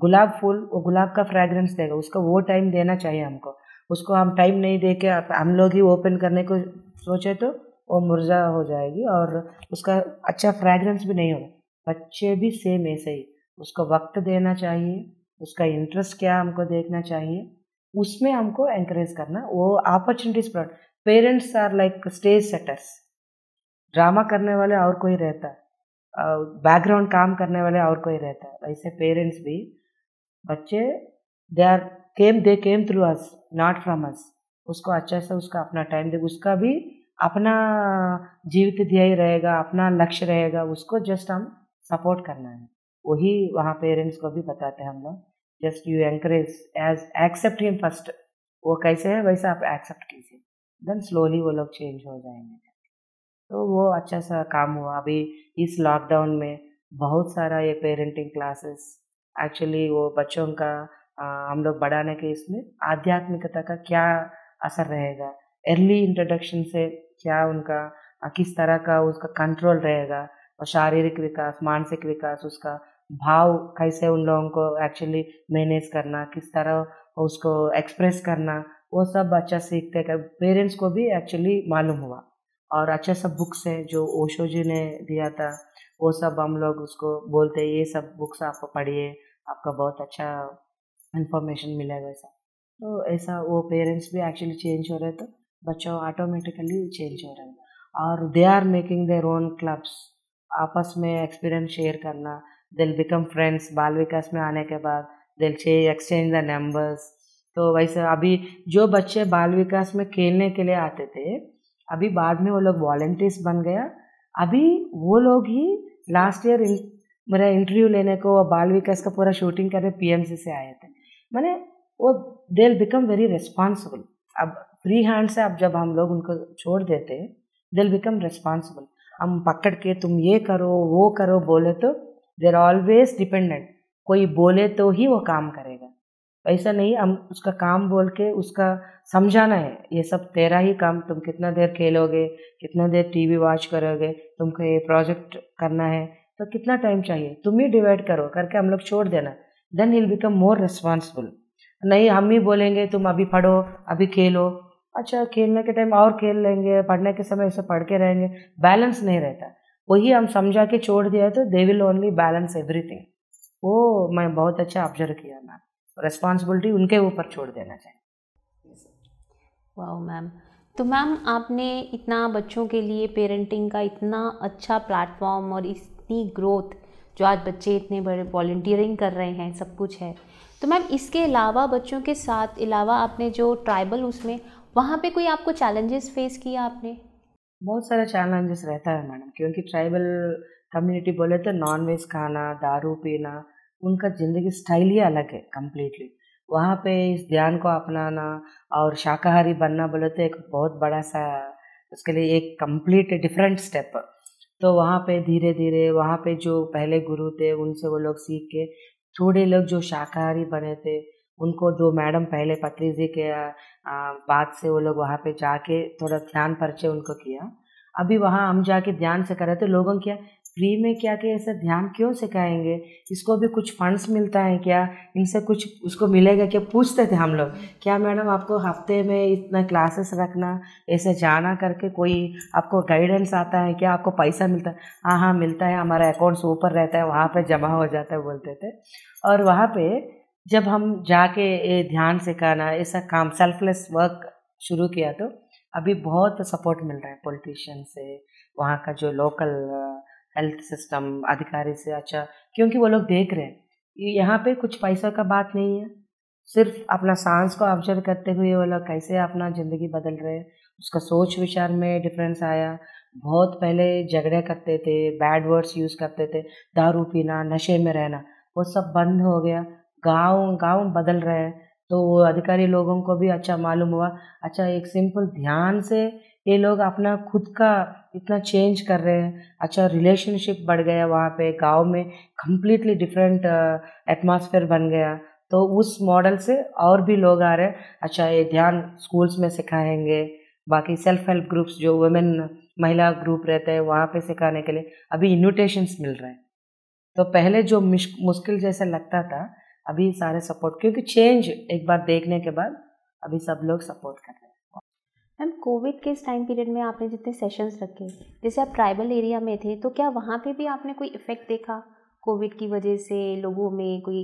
[SPEAKER 1] गुलाब फूल, वो गुलाब का फ्रेगरेंस देगा, उसको वो टाइम देना चाहिए हमको, उसको हम टाइम नहीं दे के हम लोग ही ओपन करने को सोचे तो वो मुरझा हो जाएगी और उसका अच्छा फ्रेगरेंस भी नहीं होगा। बच्चे भी सेम ऐसे ही, उसको वक्त देना चाहिए, उसका इंटरेस्ट क्या हमको देखना चाहिए, उसमें हमको एनकरेज करना, वो अपॉर्चुनिटीज पर। Parents are like stage setters, drama करने वाले और कोई रहता है, बैकग्राउंड काम करने वाले और कोई रहता है, वैसे पेरेंट्स भी बच्चे they came through us not from us, उसको अच्छे से उसका अपना टाइम दे, उसका भी अपना जीवित ध्येय रहेगा, अपना लक्ष्य रहेगा, उसको जस्ट हम सपोर्ट करना है, वही वहाँ पेरेंट्स को भी बताते हैं हम लोग, just you encourage as accept him first, वो कैसे है वैसा आप एक्सेप्ट कीजिए, देन स्लोली वो लोग चेंज हो जाएंगे। तो वो अच्छा सा काम हुआ। अभी इस लॉकडाउन में बहुत सारा ये पेरेंटिंग क्लासेस एक्चुअली वो बच्चों का हम लोग बढ़ाने के इसमें आध्यात्मिकता का क्या असर रहेगा, अर्ली इंट्रोडक्शन से क्या उनका किस तरह का उसका कंट्रोल रहेगा, और शारीरिक विकास, मानसिक विकास, उसका भाव कैसे उन लोगों को एक्चुअली मैनेज करना, किस तरह उसको एक्सप्रेस करना, वो सब अच्छा सीखते कर पेरेंट्स को भी एक्चुअली मालूम हुआ। और अच्छा सब बुक्स है जो ओशो जी ने दिया था, वो सब हम लोग उसको बोलते ये सब बुक्स आप पढ़िए, आपका बहुत अच्छा इंफॉर्मेशन मिलेगा ऐसा। तो ऐसा वो पेरेंट्स भी एक्चुअली चेंज हो रहे, तो बच्चों ऑटोमेटिकली चेंज हो रहे हैं। और they are making their own clubs, आपस में एक्सपीरियंस शेयर करना, दिल बिकम फ्रेंड्स। बाल विकास में आने के बाद दिल एक्सचेंज द नंबर्स। तो वैसे अभी जो बच्चे बाल विकास में खेलने के लिए आते थे, अभी बाद में वो लोग वॉलंटियर्स बन गया। अभी वो लोग ही लास्ट ईयर मेरा इंटरव्यू लेने को बाल विकास का पूरा शूटिंग करने पीएमसी से आए थे। मैंने वो दे बिकम वेरी रिस्पॉन्सिबल। अब फ्री हैंड से अब जब हम लोग उनको छोड़ देते, दे बिकम रिस्पॉन्सिबल। हम पकड़ के तुम ये करो वो करो बोले तो देर ऑलवेज डिपेंडेंट, कोई बोले तो ही वो काम करेगा। ऐसा नहीं हम उसका काम बोल के उसका समझाना है, ये सब तेरा ही काम, तुम कितना देर खेलोगे, कितना देर टीवी वॉच करोगे, तुमको ये प्रोजेक्ट करना है तो कितना टाइम चाहिए, तुम ही डिवाइड करो करके हम लोग छोड़ देना। Then he will become more responsible. नहीं हम ही बोलेंगे तुम अभी पढ़ो अभी खेलो, अच्छा खेलने के टाइम और खेल लेंगे, पढ़ने के समय ऐसे पढ़ के रहेंगे, बैलेंस नहीं रहता। वही हम समझा के छोड़ दिया तो they will only balance everything. वो मैं बहुत अच्छा ऑब्जर्व किया मैम, रिस्पॉन्सिबिलिटी उनके ऊपर छोड़ देना चाहिए।
[SPEAKER 2] वाह मैम, तो मैम आपने इतना बच्चों के लिए पेरेंटिंग का इतना अच्छा प्लेटफॉर्म और इतनी ग्रोथ, जो आज बच्चे इतने बड़े वॉलंटियरिंग कर रहे हैं, सब कुछ है, तो मैम इसके अलावा बच्चों के साथ अलावा आपने जो ट्राइबल उसमें वहाँ पे कोई आपको चैलेंजेस फेस किया आपने?
[SPEAKER 1] बहुत सारे चैलेंजेस रहता है मैडम, क्योंकि ट्राइबल कम्युनिटी बोले तो नॉन वेज खाना, दारू पीना, उनका ज़िंदगी स्टाइल ही अलग है कम्प्लीटली। वहाँ पे इस ध्यान को अपनाना और शाकाहारी बनना बोले तो एक बहुत बड़ा सा, उसके लिए एक कंप्लीट डिफरेंट स्टेप। तो वहाँ पे धीरे धीरे वहाँ पे जो पहले गुरु थे उनसे वो लोग सीख के, थोड़े लोग जो शाकाहारी बने थे उनको दो मैडम पहले पत्री जी के बाद से वो लोग वहाँ पे जाके थोड़ा ध्यान परिचय उनको किया। अभी वहाँ हम जाके ध्यान से कर रहे थे, लोगों क्या फ्री में क्या के ऐसा ध्यान क्यों सिखाएंगे, इसको भी कुछ फंड्स मिलता है क्या, इनसे कुछ उसको मिलेगा क्या, पूछते थे हम लोग। क्या मैडम आपको हफ्ते में इतना क्लासेस रखना, ऐसे जाना करके कोई आपको गाइडेंस आता है क्या, आपको पैसा मिलता है? हाँ हाँ मिलता है, हमारा अकाउंट्स ऊपर रहता है, वहाँ पे जमा हो जाता है बोलते थे। और वहाँ पे जब हम जाके ये ध्यान सिखाना ऐसा काम सेल्फलेस वर्क शुरू किया, तो अभी बहुत सपोर्ट मिल रहा है पॉलिटिशियन से, वहाँ का जो लोकल हेल्थ सिस्टम अधिकारी से। अच्छा, क्योंकि वो लोग देख रहे हैं यहाँ पे कुछ पैसों का बात नहीं है, सिर्फ अपना सांस को ऑब्जर्व करते हुए वो लोग कैसे अपना ज़िंदगी बदल रहे हैं। उसका सोच विचार में डिफरेंस आया। बहुत पहले झगड़े करते थे, बैड वर्ड्स यूज़ करते थे, दारू पीना, नशे में रहना, वो सब बंद हो गया। गांव गांव बदल रहे हैं। तो वो अधिकारी लोगों को भी अच्छा मालूम हुआ, अच्छा एक सिंपल ध्यान से ये लोग अपना खुद का इतना चेंज कर रहे हैं। अच्छा रिलेशनशिप बढ़ गया वहाँ पे, गांव में कंप्लीटली डिफरेंट एटमॉस्फेयर बन गया। तो उस मॉडल से और भी लोग आ रहे हैं। अच्छा ये ध्यान स्कूल्स में सिखाएंगे, बाकी सेल्फ हेल्प ग्रुप्स जो वुमेन महिला ग्रुप रहते हैं वहाँ पे सिखाने के लिए अभी इन्विटेशंस मिल रहे हैं। तो पहले जो मुश्किल जैसा लगता था, अभी सारे सपोर्ट, क्योंकि चेंज एक बार देखने के बाद अभी सब लोग सपोर्ट कर रहे हैं।
[SPEAKER 2] मैम कोविड के इस टाइम पीरियड में आपने जितने सेशंस रखे, जैसे आप ट्राइबल एरिया में थे, तो क्या वहाँ पे भी आपने कोई इफ़ेक्ट देखा कोविड की वजह से? लोगों में कोई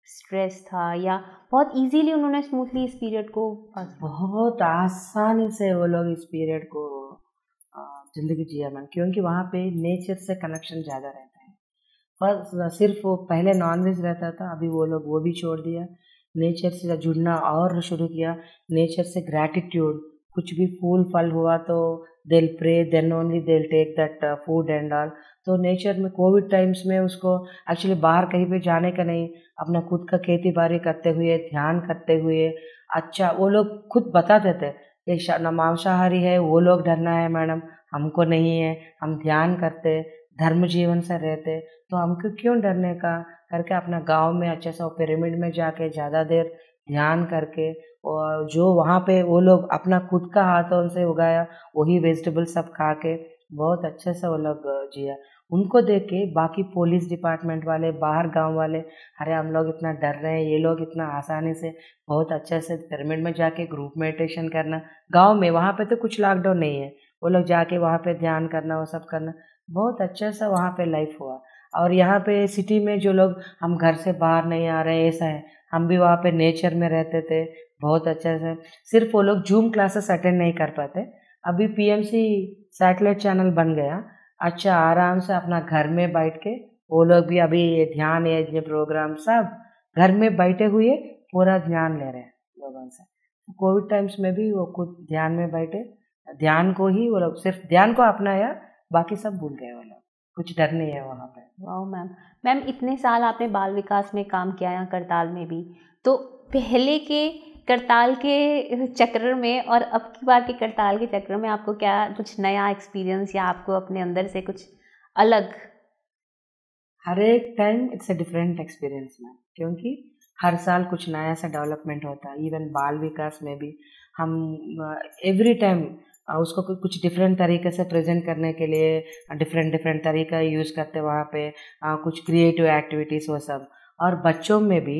[SPEAKER 2] स्ट्रेस था या बहुत इजीली उन्होंने स्मूथली इस पीरियड को
[SPEAKER 1] बहुत आसानी से वो लोग इस पीरियड को ज़िंदगी जिया मैम, क्योंकि वहाँ पे नेचर से कनेक्शन ज़्यादा रहता है। पर सिर्फ वो पहले नॉनवेज रहता था, अभी वो लोग वो भी छोड़ दिया, नेचर से जुड़ना और शुरू किया। नेचर से ग्रैटिट्यूड, कुछ भी फूल फल हुआ तो they will prey, then only they will take that food and all. तो नेचर में कोविड टाइम्स में उसको एक्चुअली बाहर कहीं पे जाने का नहीं, अपना खुद का खेती बाड़ी करते हुए, ध्यान करते हुए, अच्छा वो लोग खुद बताते थे ये मांसाहारी है, वो लोग डरना है मैडम, हमको नहीं है, हम ध्यान करते, धर्म जीवन से रहते, तो हमको क्यों डरने का, करके अपना गांव में अच्छे से पिरामिड में जाके ज़्यादा देर ध्यान करके और जो वहाँ पे वो लोग अपना खुद का हाथों से उगाया वही वेजिटेबल सब खा के बहुत अच्छे से वो लोग जिया। उनको देख के बाकी पुलिस डिपार्टमेंट वाले, बाहर गांव वाले, अरे हम लोग इतना डर रहे हैं, ये लोग इतना आसानी से बहुत अच्छे से पिरामिड में जाके ग्रुप मेडिटेशन करना, गांव में वहाँ पे तो कुछ लॉकडाउन नहीं है, वो लोग जाके वहाँ पे ध्यान करना, वो सब करना, बहुत अच्छा सा वहाँ पे लाइफ हुआ। और यहाँ पे सिटी में जो लोग हम घर से बाहर नहीं आ रहे ऐसा है, हम भी वहाँ पे नेचर में रहते थे बहुत अच्छा से। सिर्फ वो लोग जूम क्लासेस अटेंड नहीं कर पाते, अभी पीएमसी सैटेलाइट चैनल बन गया, अच्छा आराम से अपना घर में बैठ के वो लोग भी अभी ये ध्यान यज्ञ प्रोग्राम सब घर में बैठे हुए पूरा ध्यान ले रहे हैं लोगों से। कोविड टाइम्स में भी वो खुद ध्यान में बैठे, ध्यान को ही वो लोग सिर्फ ध्यान को अपनाया, बाकी सब भूल गए वो लोग, कुछ डर नहीं है वहाँ पे।
[SPEAKER 2] वाह मैम इतने साल आपने बाल विकास में काम किया यहाँ करताल में भी, तो पहले के करताल के चक्र में और अब की बार के करताल के चक्र में आपको क्या कुछ नया एक्सपीरियंस या आपको अपने अंदर से कुछ अलग?
[SPEAKER 1] हर एक time it's a different experience ma'am, क्योंकि हर साल कुछ नया सा डेवलपमेंट होता है। इवन बाल विकास में भी हम एवरी टाइम उसको कुछ डिफरेंट तरीके से प्रेजेंट करने के लिए डिफरेंट तरीका यूज़ करते वहाँ पे, कुछ क्रिएटिव एक्टिविटीज़ वो सब। और बच्चों में भी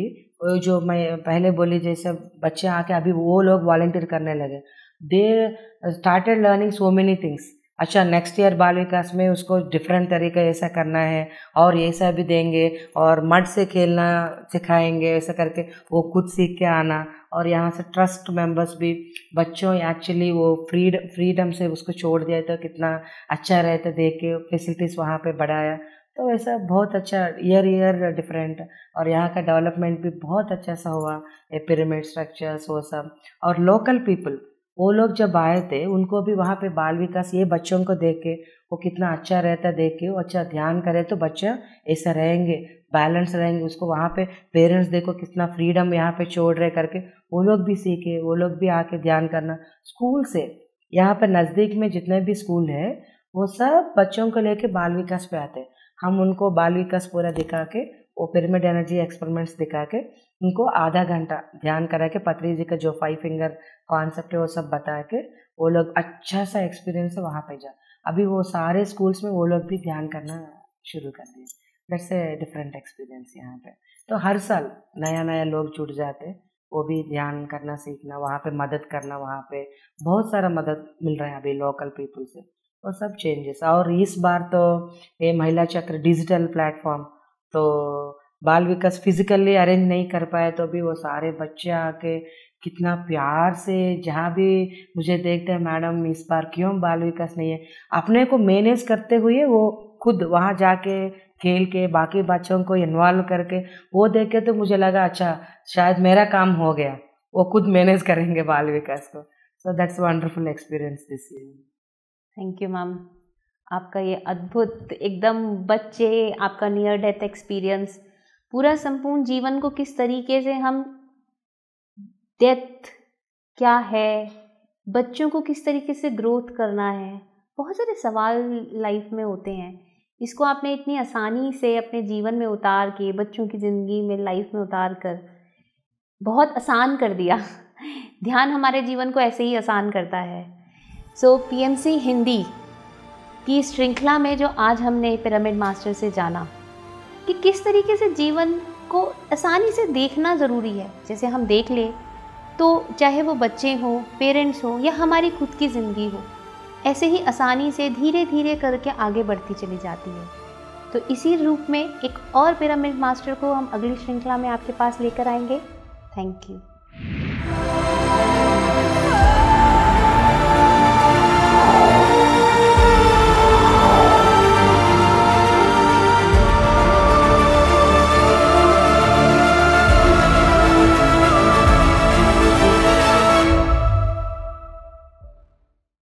[SPEAKER 1] जो मैं पहले बोली जैसे बच्चे आके अभी वो लोग वॉलंटियर करने लगे, they started learning so many things. अच्छा नेक्स्ट ईयर बाल विकास में उसको डिफरेंट तरीका ऐसा करना है और ऐसा भी देंगे और मड से खेलना सिखाएंगे, ऐसा करके वो खुद सीख के आना। और यहाँ से ट्रस्ट मेंबर्स भी बच्चों एक्चुअली वो फ्रीडम से उसको छोड़ दिया तो कितना अच्छा रहता, देख के फैसिलिटीज़ वहाँ पे बढ़ाया, तो ऐसा बहुत अच्छा ईयर डिफरेंट। और यहाँ का डेवलपमेंट भी बहुत अच्छा सा हुआ, ये पिरामिड स्ट्रक्चर्स वो सब। और लोकल पीपल वो लोग जब आए थे उनको भी वहाँ पे बाल विकास ये बच्चों को देख के वो कितना अच्छा रहता, देख के वो अच्छा ध्यान करे तो बच्चा ऐसा रहेंगे, बैलेंस रहेंगे। उसको वहाँ पे पेरेंट्स देखो कितना फ्रीडम यहाँ पे छोड़ रहे करके वो लोग भी सीखे, वो लोग भी आके ध्यान करना। स्कूल से यहाँ पे नज़दीक में जितने भी स्कूल है वो सब बच्चों को लेके बाल विकास पे आते हैं। हम उनको बाल विकास पूरा दिखा के वो पिरामिड एनर्जी एक्सपेरिमेंट्स दिखा के उनको आधा घंटा ध्यान करा के पतरी जी का जो 5 फिंगर कॉन्सेप्ट है वो सब बता के वो लोग अच्छा सा एक्सपीरियंस है वहाँ पे जा। अभी वो सारे स्कूल्स में वो लोग भी ध्यान करना शुरू कर दिए। दैट्स ए डिफरेंट एक्सपीरियंस यहाँ पे। तो हर साल नया लोग जुड़ जाते, वो भी ध्यान करना सीखना, वहाँ पे मदद करना, वहाँ पे बहुत सारा मदद मिल रहा है अभी लोकल पीपल से, वो सब चेंजेस। और इस बार तो ये महिला चक्र डिजिटल प्लेटफॉर्म, तो बाल विकास फिजिकली अरेंज नहीं कर पाए तो भी वो सारे बच्चे आके कितना प्यार से जहाँ भी मुझे देखते हैं, मैडम इस बार क्यों बाल विकास नहीं है, अपने को मैनेज करते हुए वो खुद वहाँ जाके खेल के बाकी बच्चों को इन्वॉल्व करके वो देख के तो मुझे लगा अच्छा शायद मेरा काम हो गया, वो खुद मैनेज करेंगे बाल विकास को। So that's wonderful experience this year.
[SPEAKER 2] Thank you ma'am, आपका ये अद्भुत एकदम बच्चे, आपका नियर डेथ एक्सपीरियंस, पूरा संपूर्ण जीवन को किस तरीके से हम डेथ क्या है, बच्चों को किस तरीके से ग्रोथ करना है, बहुत सारे सवाल लाइफ में होते हैं, इसको आपने इतनी आसानी से अपने जीवन में उतार के बच्चों की ज़िंदगी में लाइफ में उतार कर बहुत आसान कर दिया। ध्यान हमारे जीवन को ऐसे ही आसान करता है। सो पीएमसी हिंदी की श्रृंखला में जो आज हमने पिरामिड मास्टर से जाना कि किस तरीके से जीवन को आसानी से देखना ज़रूरी है, जैसे हम देख ले तो चाहे वो बच्चे हों, पेरेंट्स हों या हमारी खुद की ज़िंदगी हो, ऐसे ही आसानी से धीरे धीरे करके आगे बढ़ती चली जाती है। तो इसी रूप में एक और पिरामिड मास्टर को हम अगली श्रृंखला में आपके पास लेकर आएंगे। Thank you.